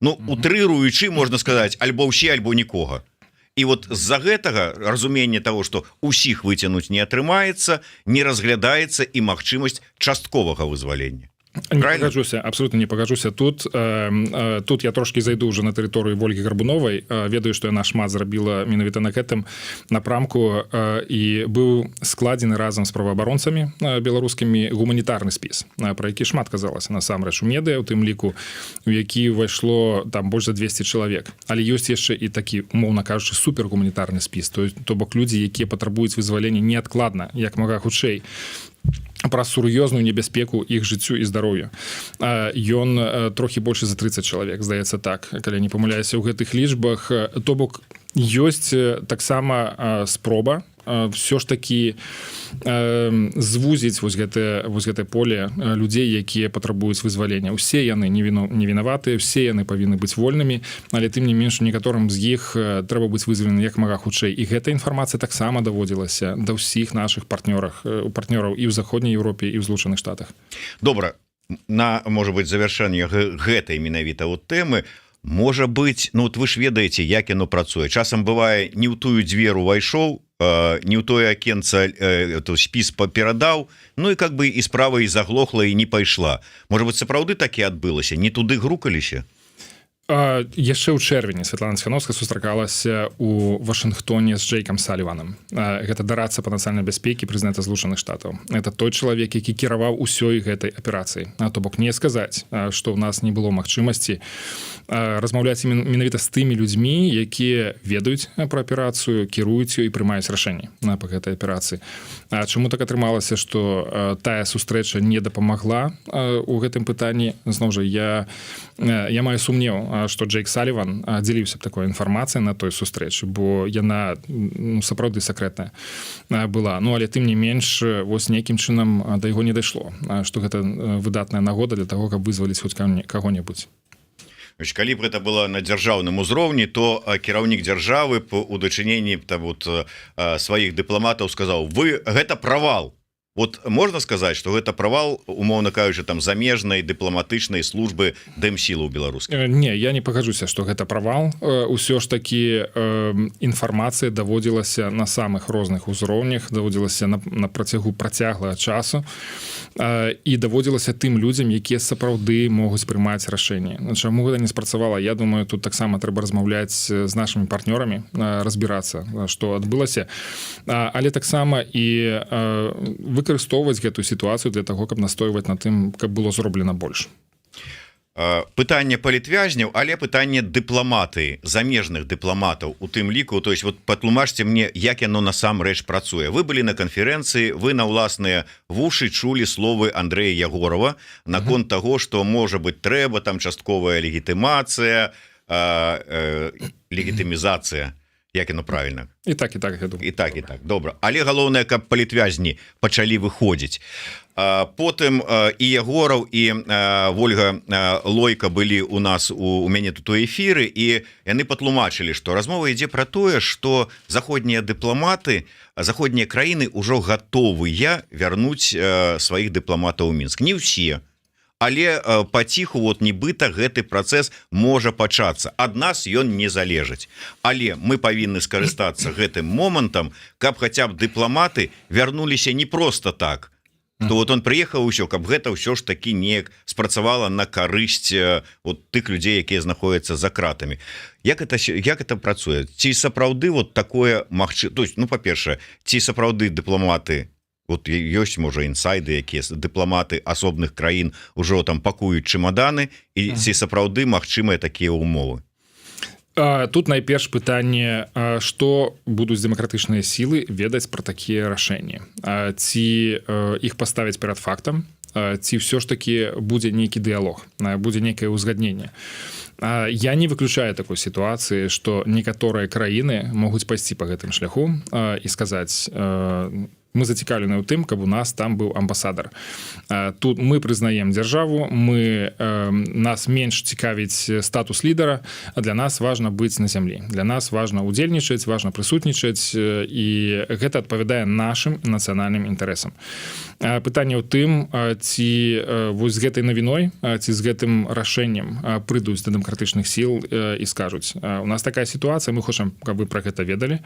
Ну, утрыруючы, можна сказаць, альбо ўсе, альбо нікога. І вот з-за гэтага разуменне того, што усіх выцягнуць не атрымаецца, не разглядаецца і магчымасць частковага вызвалення. Не пагажуся, абсолютно не пагажуся тут. Тут я трошки зайду уже на тэрыторыю Вольгі Гарбуновай. Ведаю, што яна шмат зрабіла менавіта на гэтым напрамку і быў складзены разам з праваабаронцамі беларускімі гуманітарны спіс, про які шмат казалася насамрэч у медыа, у тым ліку, у які ўвайшло там больш за 200 чалавек. Але ёсць яшчэ і такі, умоўна кажучы, супергуманітарны спіс, то бок людзі, якія патрабуюць вызвалення неадкладна, як мага хутчэй, пра сур'ёзную небяспеку іх жыццю і здароўю. Ён трохі больш за 30 чалавек, здаецца так, калі не памыляюся ў гэтых лічбах. То бок ёсць таксама спроба все ж таки звузіць вось гэтае поле людзей, якія патрабуюць вызвалення. Усе яны не вінаватыя, усе яны павінны быць вольнымі, але тым не менш некаторым з іх трэба быць вызвалены як мага хутчэй. І гэта інфармацыя таксама даводзілася да ўсіх нашых партнёраў і ў заходняй Еўропе, і ў Злучаных Штатах. Добра, на, можа быць, завяршэнне гэтай менавіта вот тэмы, можа быць, ну вот вы ж ведаеце, як яно працуе. Часам бывае, не ў тую дзверу увайшоў, не ў тое акенца спіс перадаў, ну і как бы і справа і заглохла, і не пайшла. Можа быць, сапраўды так і адбылася, не туды грукаліся? Яшчэ ў чэрвені Святлана Ціхановская сустракалася у Вашынгтоне з Джейкам Саліванам. Гэта дарадца па нацыянальнай бяспекі прэзідэнта Злучаных Штатаў. Это той чалавек, які кіраваў усёй гэтай аперацыі. То бок не сказаць, што ў нас не было магчымасці размаўляць менавіта з тымі людзьмі, якія ведаюць пра аперацыю, кіруюць ёй і прымаюць рашэнні па гэтай аперацыі. Чаму так атрымалася, што тая сустрэча не дапамагла у гэтым пытанні? Зноў жа, я маю сумнеў, што Джейк Саліван дзеліўся б такой інфармацыяй на той сустрэчы, бо яна сапраўды сакрэтная была. Ну, але тым не менш, вось нейкім чынам да яго не дайшло, што гэта выдатная нагода для таго, каб вызваліць хоць каго-небудзь. Калі б гэта было на дзяржаўным узроўні, то кіраўнік дзяржавы у дачыненні сваіх дыпламатаў сказаў: вы гэта правал. Вот можна сказаць, што гэта правал, умоўна кажучы, там замежнай дыпламатычнай службы дэмсілаў беларускіх? Не, я не пагажуся, што гэта правал. Усё ж такі інфармацыя даводзілася на самых розных узроўнях, даводзілася на працягу працяглага часу і даводзілася тым людзям, якія сапраўды могуць прымаць рашэнні. Чаму гэта не спрацавала? Я думаю, тут таксама трэба размаўляць з нашымі партнёрамі, разбірацца, што адбылася, але таксама і выкарыстоўваць гэтую сітуацыю для таго, каб настойваць на тым, каб было зроблена больш. Пытанне палітвязняў, але пытанне дыпламатыі, замежных дыпламатаў у тым ліку, то есть вот патлумачце мне, як яно насамрэч працуе. Вы былі на канферэнцыі, вы на ўласныя вушы чулі словы Андрэя Ягорова наконт таго, што можа быць трэба там частковая легітымацыя, легітымізацыя. Як яно правильно? І так, я думаю. І так. Добра. Але галоўнае, каб палітвязні пачалі выходзіць. Потым і Ягораў, і Вольга Лойка былі у нас у мяне тут у эфіры, і яны патлумачылі, што размова ідзе пра тое, што заходнія дыпламаты, заходнія краіны ўжо гатовыя вярнуць сваіх дыпламатаў у Мінск. Не ўсе. Але паціху вот нібыта гэты працэс можа пачацца. Ад нас ён не залежыць. Але мы павінны скарыстацца гэтым момантам, каб хаця б дыпламаты вярнуліся не проста так. То вот он прыехаў усё, каб гэта ўсё ж такі неяк спрацавала на карысць вот тых людзей, якія знаходзяцца за кратамі. Як это працуе? Ці сапраўды вот такое магчыма? То есть, ну, па-першае, ці сапраўды дыпламаты, вот ёсць, можа, інсайды, якія дыпламаты асобных краін ужо там пакуюць чемаданы, і ці сапраўды магчымыя такія ўмовы? Тут найперш пытанне, што будуць дэмакратычныя сілы ведаць пра такія рашэнні, ці іх паставяць перад фактам, ці ўсё ж таки будзе нейкі дыялог, будзе нейкае ўзгадненне. Я не выключаю такой сітуацыі, што некаторыя краіны могуць пайсці па гэтым шляху і сказаць: мы зацікаўлены ў тым, каб у нас там быў амбасадар. Тут мы прызнаем дзяржаву, нас менш цікавіць статус лідара, а для нас важна быць на зямлі. Для нас важна ўдзельнічаць, важна прысутнічаць, і гэта адпавядае нашым нацыянальным інтарэсам. Пытанне ў тым, ці вось з гэтай навіной, ці з гэтым рашэннем прыйдуць да дэмакратычных сіл і скажуць: у нас такая сітуацыя, мы хочам, каб вы пра гэта ведалі,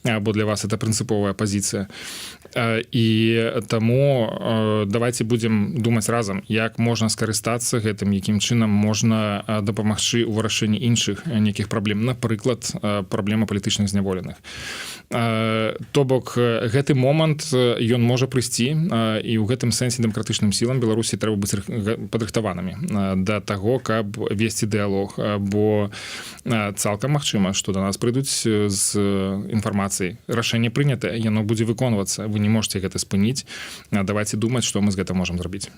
бо для вас это прынцыповая пазіцыя. І таму давайте будзем думаць разам, як можна скарыстацца гэтым, якім чынам можна дапамагчы ў вырашэнні іншых нейкіх праблем, напрыклад, праблема палітычных зняволеных. То бок гэты момант ён можа прыйсці, і ў гэтым сэнсе дэмакратычным сілам Беларусі трэба быць падрыхтаванымі да таго, каб весці дыялог, бо цалкам магчыма, што да нас прыйдуць з інфармацыяй: рашэнне прынятае, яно будзе выконвацца, вы не можете гэта спыніць, давайте думаць, што мы з гэтым можам зрабіць.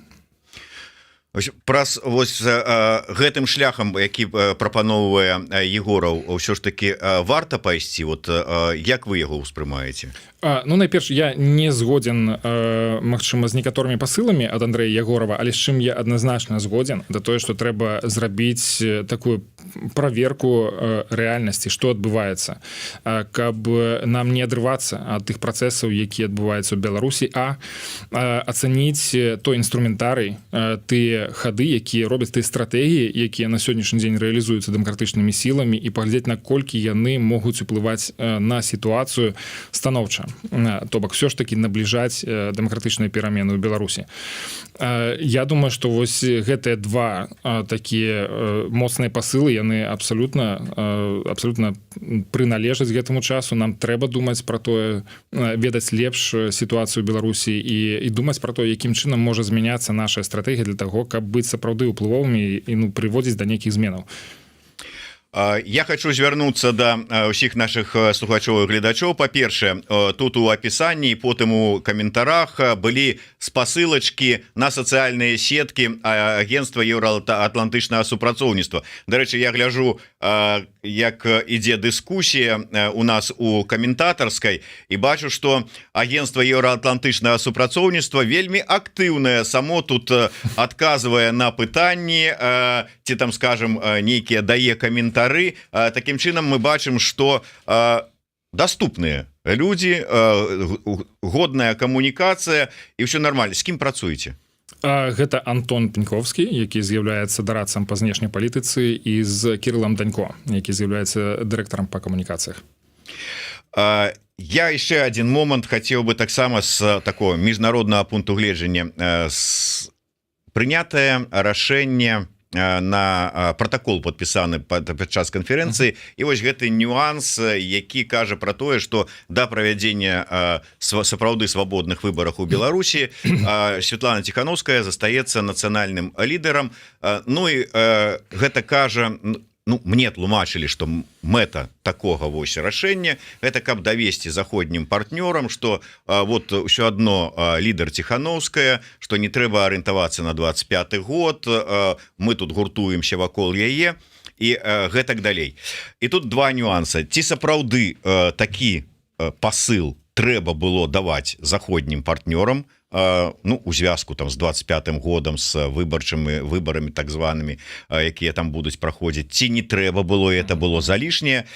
Праз вось гэтым шляхам, які прапаноўвае Егораў, ўсё ж таки варта пайсці, вот як вы яго ўспрымаеце? Ну, найперш, я не згодзін, магчыма, з некаторымі пасыламі ад Андрэя Ягорова, але з чым я адназначна згодзін, да тое, што трэба зрабіць такую праверку рэальнасці, што адбываецца, каб нам не адрывацца ад тых працэсаў, якія адбываюцца ў Беларусі, ацаніць той інструментарый, тыя хады, якія робяць, тыя стратэгіі, якія на сённяшні дзень рэалізуюцца дэмакратычнымі сіламі, і паглядзець, наколькі яны могуць уплываць на сітуацыю станоўча. То бок, все ж таки набліжаць дэмакратычныя перамены ў Беларусі. Я думаю, што вось гэтыя два такія моцныя пасылы, яны абсалютна прыналежаць гэтаму часу. Нам трэба думаць пра тое, ведаць лепш сітуацыю ў Беларусі і думаць пра тое, якім чынам можа змяняцца наша стратэгія для таго, каб быць сапраўды ўплывовымі і прыводзіць да нейкіх зменаў. Я хочу звярнуцца да ўсіх наших слухачоў і гледачоў. Па-першае, тут у апісанні і потым у каментарах былі спасылачкі на сацыяльныя сеткі агентства еўраатлантычнага супрацоўніцтва. Дарэчы, я гляжу, як ідзе дыскусія у нас у каментатарскай, і бачу, што агентства еўраатлантычнага супрацоўніцтва вельмі актыўнае, само тут адказвае на пытанні, ці там, скажем, нейкія дае каментары. Таким чынам мы бачым, што даступныя людзі, годная камунікацыя, і ўсё нармальна. З кім працуеце? Гэта Антон Пеньковскі, які з'яўляецца дарадцам па знешняй палітыцы, і з Кірылам Данько, які з'яўляецца дырэктарам па камунікацыях. Я яшчэ адзін момант хацеў бы таксама з такого міжнароднага пункту гледжання. Прынятае рашэнне на протокол подпісаны падчас канферэнцыі, і вось гэты нюанс, які кажа про тое, што да правядзення сапраўды свабодных выбарах у Беларусі Светлана Тихановская застаецца нацыянальным лідарам. Ну і гэта кажа, мне тлумачылі, што мэта такога вось рашэння гэта каб давесці заходнім партнёрам, што вот ўсё адно лідар Тихановская, што не трэба арыентавацца на 25 год, мы тут гуртуемся вакол яе і гэтак далей. І тут два нюансы: ці сапраўды такі пасыл трэба было даваць заходнім партнёрам, у звязку там з 25 годам, з выбарамі так званымі, якія там будуць праходзіць, ці не трэба было, это было залішняе.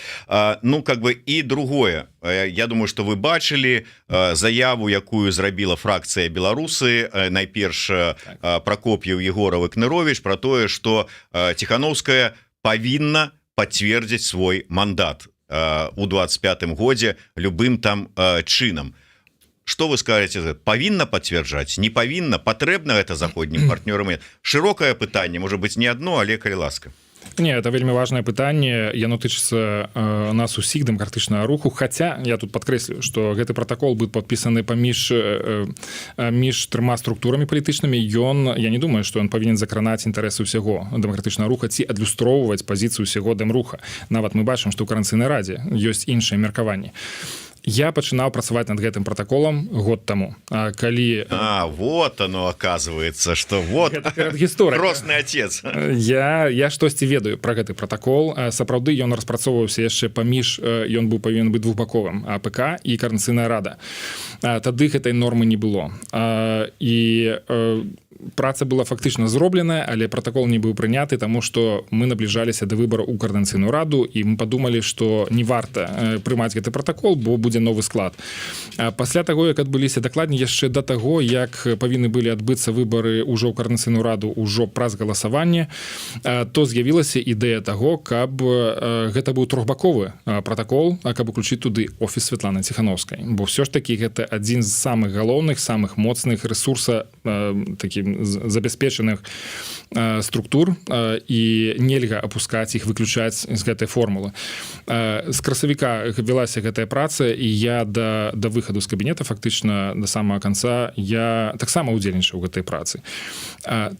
І другое, я думаю, што вы бачылі заяву, якую зрабіла фракцыя беларусы, найперш Прокоп'еў, Егораў і Кныровіч, пра тое, што Тихановская павінна пацвердзіць свой мандат у 25 годзе любым там чынам. Что вы скажете? Павінна пацвярджаць, не павінна, патрэбна гэта заходнім партнёрам? Шырокае пытанне, можа быць не одно, але калі ласка. Не, это вельмі важное пытанне, яно тычыцца нас усіх дэмакратычнага руху, хаця я тут падкрэслю, што гэты пратакол быў падпісаны між трыма структурамі палітычнымі. Я не думаю, што ён павінен закранаць інтарэсы ўсяго дэмакратычнага руха ці адлюстроўваць пазіцыю ўсяго дэмруха. Нават мы бачым, што ў Координацыйнай радзе ёсць іншыя меркаванні. Я пачынаў працаваць над гэтым пратаколам год таму. Калі... вот оно, оказывается, что вот крестный отец. Я штосьці ведаю пра гэты пратакол. Сапраўды ён распрацоўваўся яшчэ паміж, ён быў павінен быць двухбаковым, АПК і Координацыйная рада. Тады гэтай нормы не было. І праца была фактычна зробленая, але пратакол не быў прыняты, таму што мы набліжаліся да выбару ў Координацыйную раду, і мы падумалі, што не варта прымаць гэты пратакол, бо будзе новы склад. Пасля таго, як адбыліся, дакладней яшчэ да таго, як павінны былі адбыцца выбары ўжо ў Координацыйную раду ўжо праз галасаванне, то з'явілася ідэя таго, каб гэта быў трохбаковы пратакол, каб уключыць туды офіс Святланы Ціхановскай. Бо ўсё ж такі гэта адзін з самых галоўных, самых моцных ресурса такім забяспечаных структур, і нельга апускаць іх, выключаць з гэтай формулы. З красавіка вялася гэтая праца, і я да выхаду з кабінета фактычна да самага канца я таксама ўдзельнічаў у гэтай працы.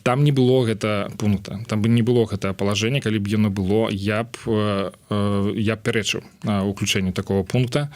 Там не было гэта пункта, там бы не было гэта палажэння, калі б яно было, я б пярэчыў уключэнню такого пункта,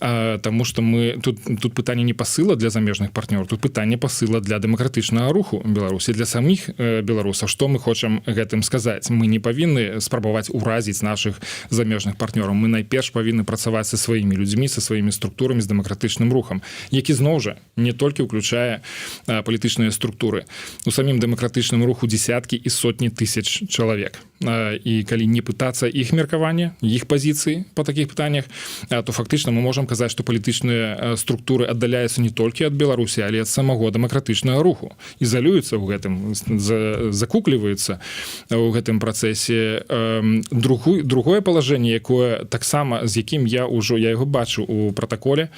таму што мы тут пытанне не пасыла для замежных партнёраў, тут пытанне пасыла для дэмакратычнага руху Беларусі, для саміх беларусаў. Што мы хочам гэтым сказаць? Мы не павінны спрабаваць уразіць нашых замежных партнёраў. Мы найперш павінны працаваць са сваімі людзьмі, са сваімі структурамі, з дэмакратычным рухам, які зноў жа не толькі ўключае палітычныя структуры. У самім дэмакратычным руху дзесяткі і сотні тысяч чалавек. І калі не пытацца іх меркавання, іх пазіцыі па такіх пытаннях, то фактычна мы можам казаць, што палітычныя структуры аддаляюцца не толькі ад Беларусі, але ад самого дэмакратычнага руху. Ізалююцца ў гэтым, закукліваюцца ў гэтым працэсе. Другое палажэнне, якое таксама, з якім я яго бачу у пратаколе,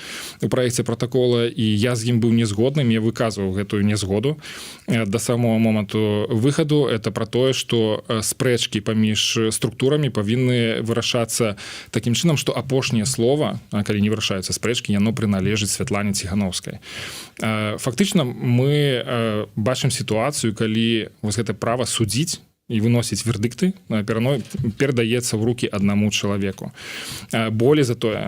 у праекце пратакола, і я з ім быў незгодным, я выказваў гэтую незгоду да самого моманту выхаду, это пра тое, што спрэчкі паміж структурамі павінны вырашацца такім чынам, што апошняе слова, калі не вырашаюцца спрэчкі, яно прыналежыць Святлане Ціхановскай. Фактычна мы бачым сітуацыю, калі вось гэта права судзіць і выносіць вердыкты перадаецца ў рукі аднаму чалавеку. Болей за тое,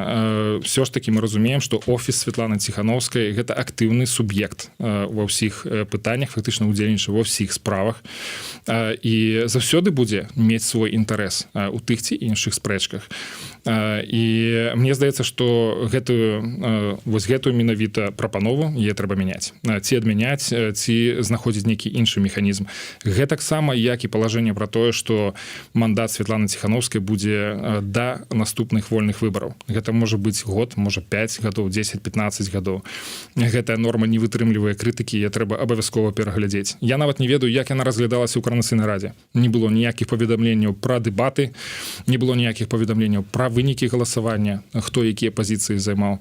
ўсё ж такі мы разумеем, што офіс Святланы Ціхановскай гэта актыўны суб'ект ва ўсіх пытаннях, фактычна ўдзельнічае ва ўсіх справах, і заўсёды будзе мець свой інтарэс у тых ці іншых спрэчках. І мне здаецца, што гэтую менавіта прапанову яе трэба мяняць. Ці адмяняць, ці знаходзіць нейкі іншы механізм. Гэтаксама, як і палажэнне пра тое, што мандат Святланы Ціхановскай будзе да наступных вольных выбараў. Гэта можа быць год, можа 5 гадоў, 10-15 гадоў. Гэтая норма не вытрымлівае крытыкі, яе трэба абавязкова пераглядзець. Я нават не ведаю, як яна разглядалася ў Координацыйнай радзе. Не было ніякіх паведамленняў пра дэбаты, не было ніякіх паведамленняў пра вынікі галасавання, хто якія пазіцыі займаў.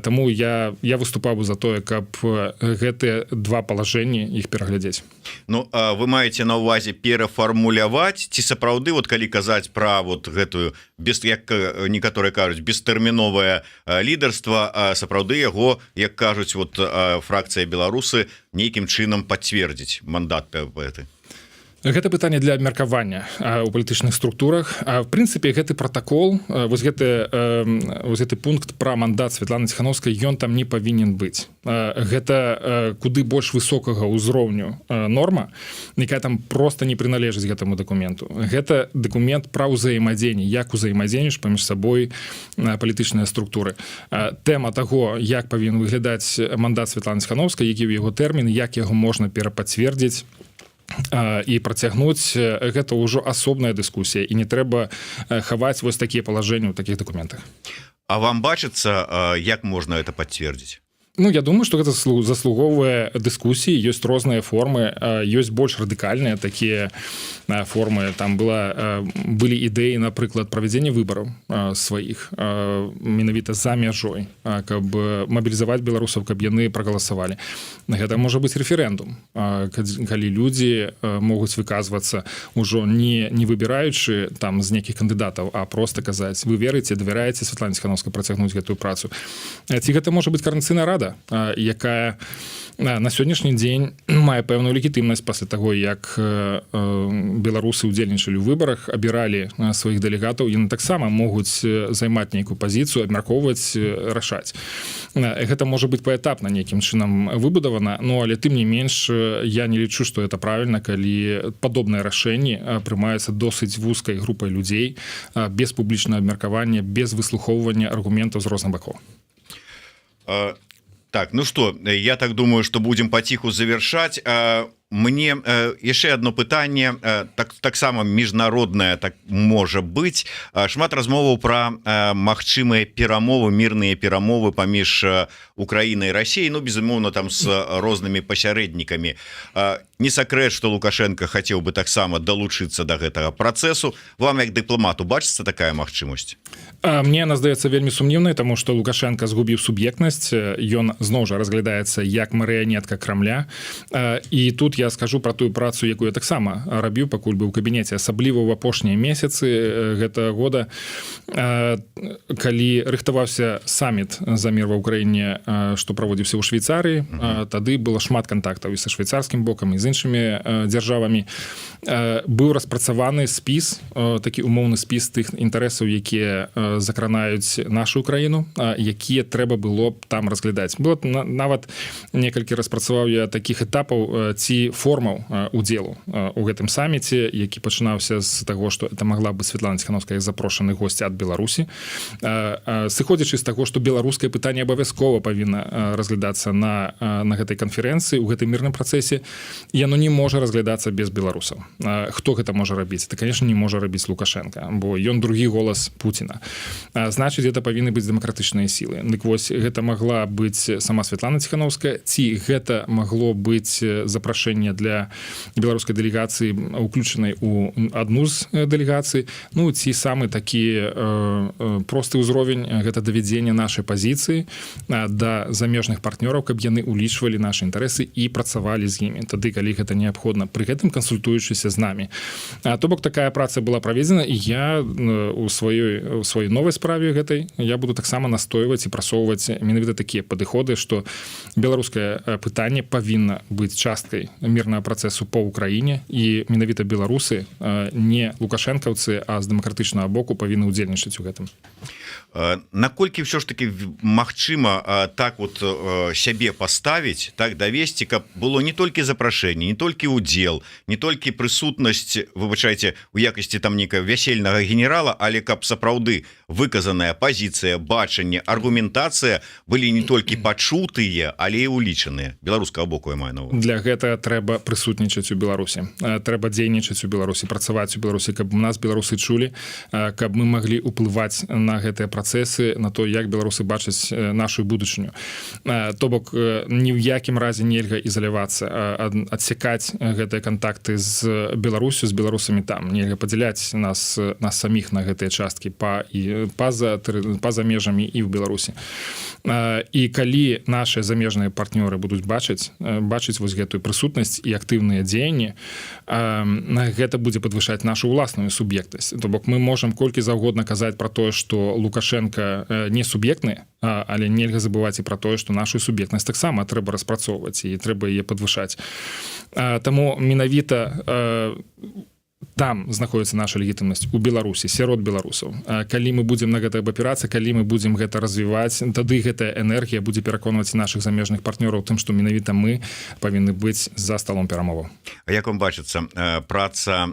Таму я выступаў за тое, каб гэтыя два палажэнні іх пераглядзець. Ну, вы маеце на ўвазе перафармуляваць, ці сапраўды, вот калі казаць пра вот гэтую, як некаторыя кажуць, бестэрміновае лідарства, сапраўды яго, як кажуць, вот фракцыя беларусы нейкім чынам пацвердзіць мандат гэты? Гэта пытанне для абмеркавання ў палітычных структурах. В прынцыпе, гэты пратакол, вось гэты пункт пра мандат Святланы Ціхановскай, ён там не павінен быць. Гэта куды больш высокага ўзроўню норма, якая там проста не прыналежыць гэтаму дакументу. Гэта дакумент пра ўзаемадзеянне, як узаемадзейнічаюць паміж сабой палітычныя структуры. Тэма таго, як павінен выглядаць мандат Святланы Ціхановскай, які ў яго тэрмін, як яго можна перапацвердзіць і працягнуць, гэта ўжо асобная дыскусія, і не трэба хаваць вось такія палажэнні ў такіх дакументах. А вам бачыцца, як можна это пацвердзіць? Ну, я думаю, что гэта заслуговыя дыскусіі, ёсць розныя формы, ёсць больш радыкальныя такія формы. Там былі ідэі, напрыклад, правядзення выбараў сваіх менавіта за мяжой, каб мабілізаваць беларусаў, каб яны прагаласавалі. Гэта можа быць рэферэндум, калі людзі могуць выказвацца ўжо не выбіраючы там з нейкіх кандыдатаў, а просто казаць: вы верыце, давяраеце Святлане Ціхановскай працягнуць гэтую працу. Ці гэта можа быць Координацыйная рада, якая на сённяшні дзень мае пэўную легітымнасць пасля таго, як беларусы ўдзельнічалі ў выбарах, абіралі сваіх дэлегатаў, яны таксама могуць займаць нейкую пазіцыю, абмяркоўваць, рашаць. Гэта можа быць паэтапна нейкім чынам выбудавана, но але тым не менш я не лічу, што это правільна, калі падобныя рашэнні прымаюцца досыць вузкай групай людзей, без публічнага абмеркавання, без выслухоўвання аргументаў з розных бакоў. Так, ну что, я так думаю, что будем потиху завершать. Мне яшчэ одно пытанне, таксама міжнароднае, так можа быць. Шмат размоваў пра магчымыя перамовы, мірныя перамовы паміж Украінай і Расіяй, ну, безумоўна, там з рознымі пасярэднікамі. Не сакрэт, што Лукашенко хацеў бы таксама далучыцца да гэтага працэсу. Вам, як дыпламату, бачыцца такая магчымасць? Мне она здаецца вельмі сумнівнай, таму што Лукашенко згубіў суб'ектнасць, ён зноў жа разглядаецца як марыянетка Крамля. І тут я скажу про тую працу, якую я таксама рабіў, пакуль быў у кабінеце, асабліва ў апошнія месяцы гэтага года, калі рыхтаваўся саміт за мір ва Ўкраіне, што праводзіўся ў Швейцарыі, тады было шмат кантактаў і са швейцарскім бокам, і з іншымі дзяржавамі. Быў распрацаваны спіс, такі умоўны спіс тых інтарэсаў, якія закранаюць нашу краіну, якія трэба было б там разглядаць. Было нават некалькі распрацаваў я такіх этапаў ці формаў удзелу у гэтым саміце, які пачынаўся з таго, што это магла быць Святлана Ціхановская, запрошаны госці ад Беларусі. Сыходзячы з таго, што беларускае пытанне абавязкова павінна разглядацца на гэтай канферэнцыі, у гэтым мірным працэсе, яно не можа разглядацца без беларусаў. Хто гэта можа рабіць? Это, конечно, не можа рабіць Лукашенко, бо ён другі голас Пуціна. Значыць, гэта павінны быць дэмакратычныя сілы. Дык вось, гэта магла быць сама Святлана Ціхановская, ці гэта магло быць запрашэнне для беларускай дэлегацыі, уключанай у адну з дэлегацый, ну, ці самы такі просты ўзровень, гэта давядзенне нашай пазіцыі да замежных партнёраў, каб яны улічвалі нашы інтарэсы і працавалі з імі, тады, калі гэта неабходна, пры гэтым кансультуючыся з намі. То бок, такая праца была праведзена, і я у сваёй новай справе гэтай я буду таксама настойваць і прасоўваць менавіта такія падыходы, што беларускае пытанне павінна быць часткай мірнага працэсу па Ўкраіне, і менавіта беларусы, не лукашэнкаўцы, а з дэмакратычнага боку павінны ўдзельнічаць у гэтым. Наколькі ўсё ж таки магчыма так вот сябе паставіць, так давесці, каб было не толькі запрашэнне, не толькі удзел, не толькі прысутнасць, выбачайце, у якасці там нейкага вясельнага генерала, але каб сапраўды выказаная пазіцыя, бачанне, аргументацыя былі не толькі пачутыя, але і улічаныя. Беларускага боку я маю на ўвазе. Для гэтага трэба прысутнічаць у Беларусі. Трэба дзейнічаць у Беларусі, працаваць у Беларусі, каб нас беларусы чулі, каб мы маглі ўплываць на гэтыя працэсы, на то, як беларусы бачаць нашу будучыню. То бок, ні ў якім разе нельга ізалявацца, адсякаць гэтыя кантакты з Беларусю, з беларусамі там. Нельга падзяляць нас саміх на гэтыя часткі па-за межамі і ў Беларусі. І калі нашыя замежныя партнёры будуць бачыць вось гэтую прысутнасць і актыўныя дзеянні, гэта будзе падвышаць нашу ўласную суб'ектнасць. То бок, мы можам колькі заўгодна казаць пра тое, што Лукашенко не суб'ектны, але нельга забываць і пра тое, што нашу суб'ектнасць таксама трэба распрацоўваць і трэба яе падвышаць. Таму менавіта там знаходіцца наша легітымнасць у Беларусі, сярод беларусаў. Калі мы будзем на гэта абапірацца, калі мы будзем гэта развіваць, тады гэтая энергія будзе пераконваць нашых замежных партнёраў тым, што менавіта мы павінны быць за сталом перамоваў. А як вам бачыцца праца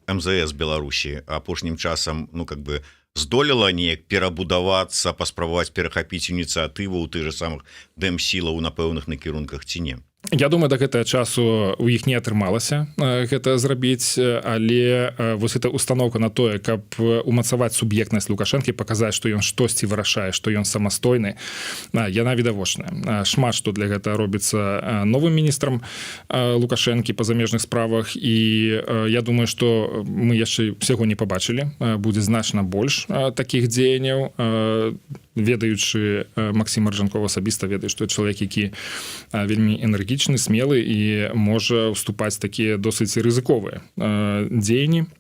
МЗС Беларусі апошнім часам, ну, как бы здолела неяк перабудавацца, паспрабаваць перахапіць ініцыятыву ў тых же самых дэмсілаў на пэўных накірунках ці не? Я думаю, да гэтага часу у іх не атрымалася гэта зрабіць, але вось эта установка на тое, каб умацаваць суб'ектнасць Лукашэнкі, паказаць, што ён штосьці вырашае, што ён самастойны, яна відавочная. Шмат што для гэтага робіцца новым міністрам Лукашэнкі па замежных справах, і я думаю, што мы яшчэ ўсяго не пабачылі. Будзе значна больш такіх дзеянняў. Ведаючы Максіма Ржанкова асабіста, ведаю, што чалавек, які вельмі энергічны, смелы і можа ўступаць такія досыць рызыковыя дзеянні.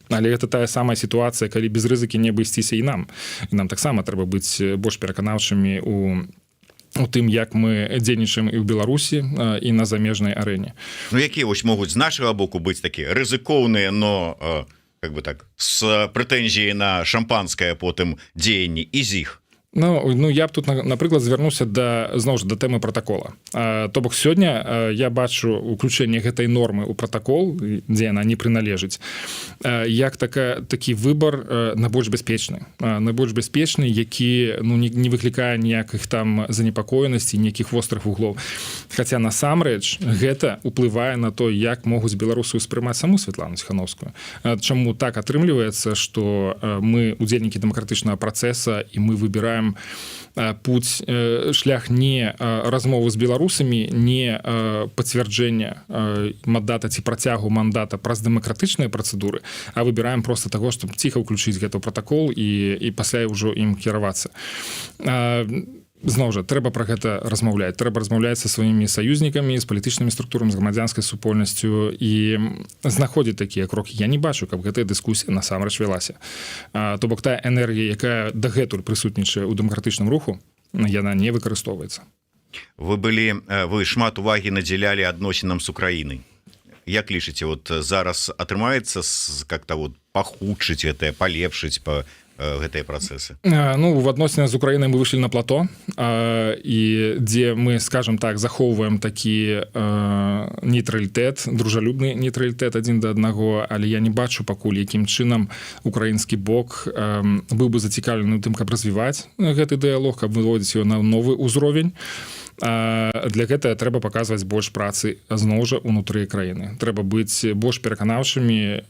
Але гэта тая самая сітуацыя, калі без рызыкі не абысціся і нам. І нам таксама трэба быць больш пераканаўчымі у тым, як мы дзейнічаем і ў Беларусі, і на замежнай арэне. Ну, якія вось могуць з нашага боку быць такія рызыкоўныя, но как бы так, з прэтэнзіяй на шампанскае потым дзеянні і з іх? Ну, я б тут, напрыклад, звярнуся зноў ж да тэмы пратакола. То бок сёння я бачу уключэнне гэтай нормы ў пратакол, дзе яна не прыналежыць, як такі выбар на больш бяспечны, які не выклікае ніякіх там занепакоенасці, ніякіх вострых вуглоў. Хаця насамрэч гэта ўплывае на то, як могуць беларусы ўспрымаць саму Святлану Ціхановскую. Чаму так атрымліваецца, што мы удзельнікі дэмакратычнага працэса і мы выбіраем шлях не размовы з беларусамі, не пацвярджэння мандата ці працягу мандата праз дэмакратычныя працэдуры, а выбіраем проста таго, што ціха ўключыць гэты пратакол і пасля ўжо ім кіравацца. Зноў жа, трэба пра гэта размаўляць. Трэба размаўляць са сваімі саюзнікамі, з палітычнымі структурамі, з грамадзянскай супольнасцю і знаходзіць такія крокі. Я не бачу, каб гэтая дыскусія насамрэч вялася. То бок тая энергія, якая дагэтуль прысутнічае ў дэмакратычным руху, яна не выкарыстоўваецца. Вы шмат увагі надзялялі адносінам з Украінай. Як лічыце, вот зараз атрымаецца как-то вот пахудшыць гэтае, палепшыць гэтыя працэсы? Ну, в адносінах з Украінай мы выйшлі на плато, і дзе мы, скажем так, захоўваем такі нейтралітэт, дружалюбны нейтралітэт адзін да аднаго, але я не бачу пакуль, якім чынам украінскі бок быў бы зацікаўлены ў тым, каб развіваць гэты дыялог, каб выводзіць его на новы ўзровень. Для гэтага трэба паказваць больш працы зноў жа унутры краіны. Трэба быць больш пераканаўчымі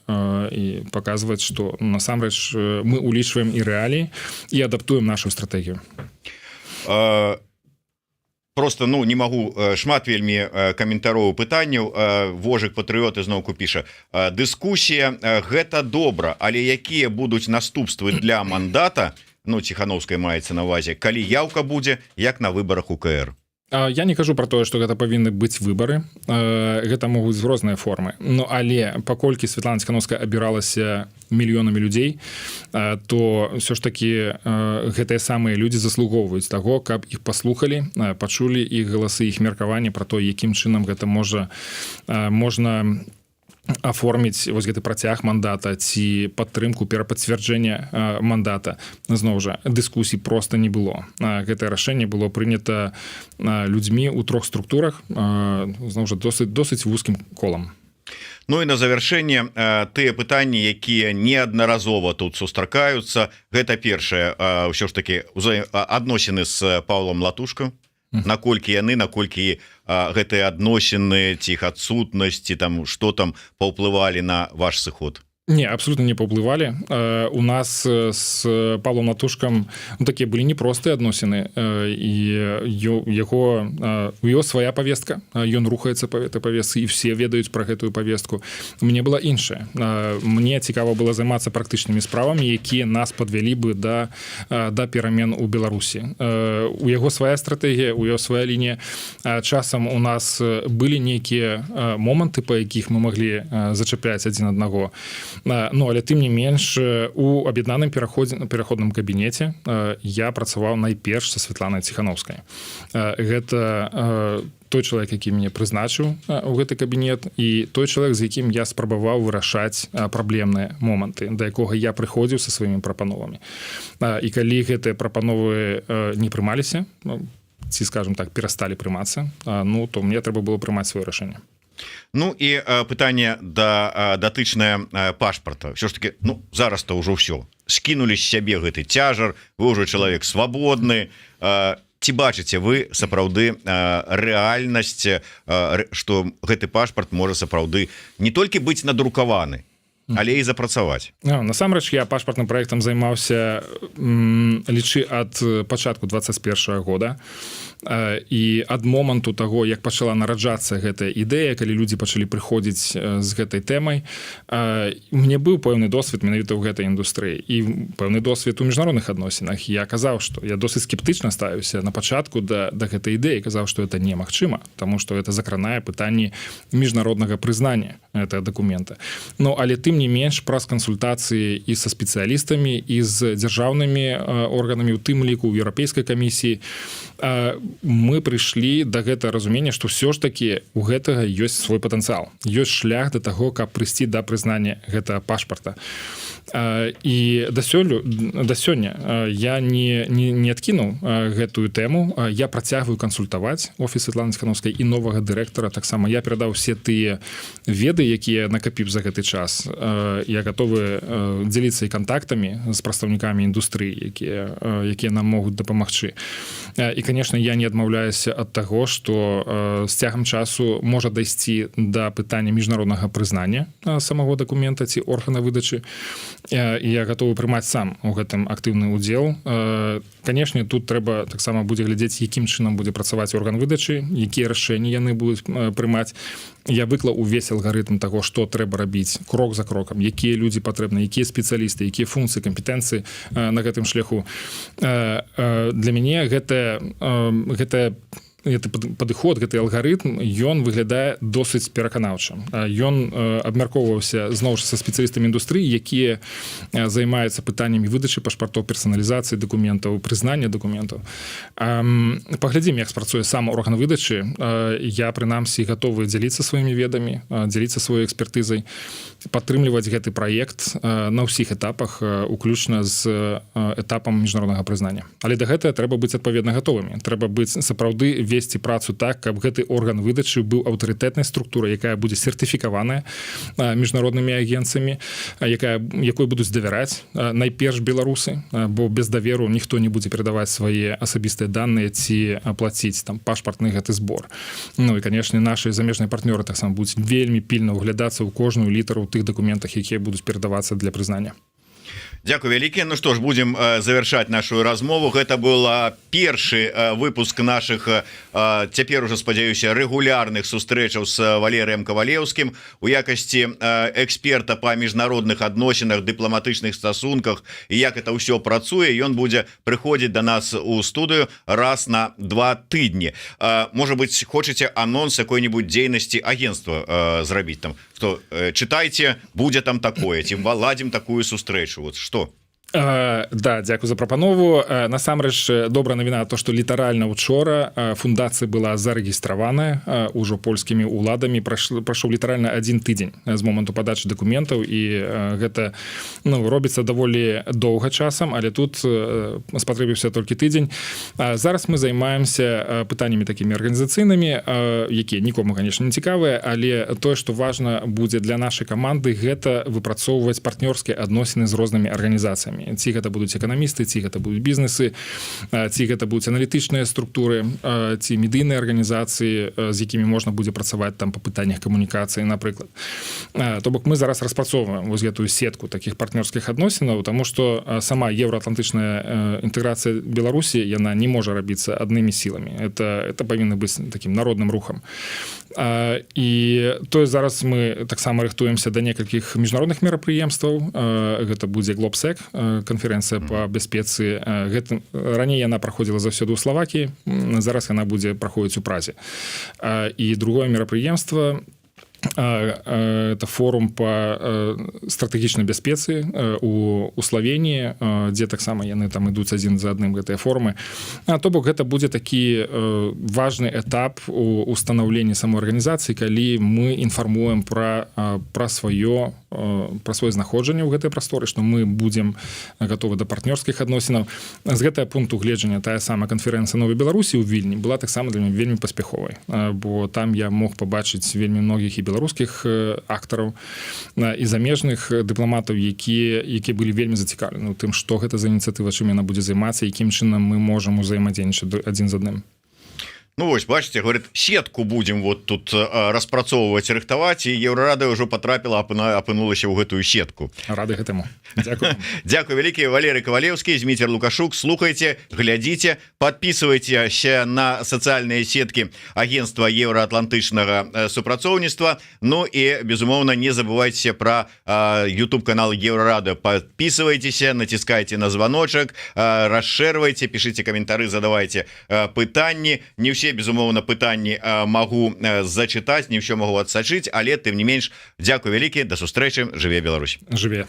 і паказваць, што насамрэч мы улічваем і рэаліі і адаптуем нашу стратэгію. Просто не магу, шмат вельмі каментароў пытанняў. Вожык патрыёт ізноўку піша: дыскусія гэта добра, але якія будуць наступствы для мандата, Ціхановскай маецца на ўвазе, калі яўка будзе як на выбарах УКР? Я не кажу про тое, што гэта павінны быць выбары. Гэта могуць розныя формы. Але паколькі Святлана Ціхановская абіралася мільёнамі людзей, то ўсё ж такі гэтыя самыя людзі заслугоўваюць таго, каб іх паслухалі, пачулі іх галасы, іх меркаванне пра то, якім чынам гэта можна аформіць вось гэты працяг мандата ці падтрымку перапацвярджэння мандата. Зноў жа, дыскусій проста не было. Гэтае рашэнне было прынята людзьмі ў трох структурах, зноў жа, досыць вузкім колам. Ну і на завяршэнне тыя пытанні, якія неаднаразова тут сустракаюцца. Гэта першае, ўсё ж такі адносіны з Паўлам Латушкам. Наколькі гэтыя адносіны ці іх адсутнасці, што там паўплывалі на ваш сыход? Не, абсолютно не паўплывалі. У нас з Павлом Латушкам такія былі непростыя адносіны, і у яго свая павестка, ён рухаецца па гэтай павестцы, і все ведаюць пра гэтую павестку. Мне была іншая. Мне цікава было займацца практычнымі справамі, якія нас падвялі бы да перамен у Беларусі. У яго свая стратэгія, у яго свая лінія. Часам у нас былі нейкія моманты, па якіх мы маглі зачапляць адзін аднаго. Але тым не менш, у аб'яднаным пераходным кабінеце я працаваў найперш са Святланай Ціхановскай. Гэта той чалавек, які мяне прызначыў у гэты кабінет, і той чалавек, з якім я спрабаваў вырашаць праблемныя моманты, да якога я прыходзіў са сваімі прапановамі. І калі гэтыя прапановы не прымаліся, ці, скажем так, перасталі прымацца, то мне трэба было прымаць сваё рашэнне. Ну і пытанне датычнае пашпарта. Все ж таки, зараз-то ўжо ўсё. Скінулі з сябе гэты цяжар, вы ўжо чалавек свабодны. ці бачыце вы сапраўды рэальнасць, што гэты пашпарт можа сапраўды не толькі быць надрукаваны, але і запрацаваць? Насамрэч я пашпартным праектам займаўся лічы ад пачатку 21 года, і ад моманту таго, як пачала нараджацца гэтая ідэя, калі людзі пачалі прыходзіць з гэтай тэмай, мне быў пэўны досвед менавіта ў гэтай індустрыі і пэўны досвед у міжнародных адносінах. Я казаў, што я досыць скептычна ставіўся на пачатку да гэтай ідэі, казаў, што это немагчыма, таму што это закранае пытанні міжнароднага прызнання гэтага дакумента. Ну, але тым не менш, праз кансультацыі і са спецыялістамі, і з дзяржаўнымі органамі, у тым ліку ў Еўрапейскай камісіі, мы прыйшлі да гэтага разумення, што ўсё ж такі у гэтага ёсць свой патэнцыял. Ёсць шлях да таго, каб прыйсці да прызнання гэтага пашпарта. І да сёння я не адкінуў гэтую тэму. Я працягваю кансультаваць офіс Святланы Ціхановскай і новага дырэктара. Таксама я перадаў все тыя веды, якія накапіў за гэты час. Я гатовы дзеліцца і кантактамі з прадстаўнікамі індустрыі, якія нам могуць дапамагчы. І, конечно, я не адмаўляюся ад таго, што з цягам часу можа дайсці да пытання міжнароднага прызнання самого дакумента ці органа выдачы. І я гатовы прымаць сам у гэтым актыўны удзел. Канешне, тут трэба таксама будзе глядзець, якім чынам будзе працаваць орган выдачы, якія рашэнні яны будуць прымаць. Я выклаў увесь алгарытм таго, што трэба рабіць крок за крокам, якія людзі патрэбны, якія спецыялісты, якія функцыі, кампетэнцыі на гэтым шляху. Для мяне гэта падыход, гэты алгарытм, ён выглядае досыць пераканаўчым. Ён абмяркоўваўся зноў ж са спецыялістамі індустрыі, якія займаюцца пытаннямі выдачы пашпартоў, персаналізацыі дакументаў, прызнання дакументаў. Паглядзім, як спрацуе сам орган выдачы. Я, прынамсі, гатовы дзяліцца сваімі ведамі, дзяліцца сваёй экспертызай, падтрымліваць гэты праект на ўсіх этапах, уключна з этапам міжнароднага прызнання. Але да гэтага трэба быць адпаведна гатовымі. Трэба быць сапраўды весці працу так, каб гэты орган выдачы быў аўтарытэтнай структурай, якая будзе сертыфікаваная міжнароднымі агенцыямі, якой будуць давяраць найперш беларусы, бо без даверу ніхто не будзе перадаваць свае асабістыя даныя ці плаціць там пашпартны гэты збор. Ну і, канешне, нашы замежныя партнёры таксама будуць вельмі пільна ўглядацца ў кожную літару ў тых дакументах, якія будуць перадавацца для прызнання. Дякую вялікі. Ну што ж, будем завершаць нашу размову. Гэта был першы выпуск наших, цяпер уже, спадзяюся, рэгулярных сустрэчаў с Валерыем Кавалеўскім у якасці эксперта па міжнародных адносінах, дыпламатычных стасунках і як это ўсё працуе. Ён будзе прыходзіць да нас у студыю раз на 2 тыдні. Можа быть, хочаце анонс якой-нибудь дзейнасці агентства зрабіць там, што чытайце, будзе там такое, ці ладзім такую сустрэчу. Вот что? Да, дзякую за прапанову. Насамрэч, добрая навіна то, што літаральна учора фундацыя была зарэгістраваная ўжо польскімі ўладамі. Прайшоў літаральна 1 тыдзень з моманту падачы дакументаў, і гэта робіцца даволі доўга часам, але тут спатрэбіўся толькі тыдзень. Зараз мы займаемся пытаннямі такімі арганізацыйнымі, якія нікому, конечно, не цікавыя, але тое, што важна будзе для нашай каманды, гэта выпрацоўваць партнёрскія адносіны з рознымі арганізацыямі. Ці гэта будуць эканамісты, ці гэта будуць бізнесы, ці гэта будуць аналітычныя структуры, ці медыйныя арганізацыі, з якімі можна будзе працаваць там па пытаннях камунікацыі, напрыклад. То бок мы зараз распрацоўваем вось гэтую сетку такіх партнёрскіх адносінаў, таму што сама еўраатлантычная інтэграцыя Беларусі, яна не можа рабіцца аднымі сіламі. Это павінна быць такім народным рухам. І тое зараз мы таксама рыхтуемся да некалькіх міжнародных мерапрыемстваў. Гэта будзе Глобсек, канферэнцыя па бяспецы. Раней яна праходзіла заўсёды ў Славакіі, зараз яна будзе праходзіць у Празе. І другое мерапрыемства это форум по стратэгічнай бяспецы у Славеніі, дзе таксама яны там ідуць адзін за адным гэтыя форумы. То бок гэта будзе такі важны этап у устанаўленні самой арганізацыі, калі мы інфармуем пра сваё сваё знаходжанне ў гэтай прасторы, што мы будзем гатовы да партнёрскіх адносінаў. З гэтага пункту гледжання тая сама канферэнцыя Новай Беларусі ў Вільні была таксама для мяне вельмі паспяховай, бо там я мог пабачыць вельмі многіх і беларускіх актараў і замежных дыпламатаў, якія былі вельмі зацікаўлены ў тым, што гэта за ініцыятыва, чым яна будзе займацца, якім чынам мы можам узаемадзейнічаць адзін з адным. Ну вось бачите, говорит, сетку будем вот тут распрацоўваць, рыхтаваць, і Еўрарада ўжо потрапіла, апынулася ў гэтую сетку. Рады гэтаму. Дзякую. Дзякую вялікі. Валерый Ковалевскі, Зміцер Лукашук. Слухайте, глядзіце, подписывайтеся на сацыяльныя сеткі агентства еўраатлантычнага супрацоўніцтва. Ну і безумоўна не забывайте про YouTube канал Еўрарада. Подписывайтеся, натискайте на звоночек, расширвайте, пишите комментары, задавайте пытанні. Не все безумоўна пытанні магу зачытаць, не ўсё магу адсачыць, але тым не менш, дзякуй вялікі, да сустрэчы, жыве Беларусь. Жыве.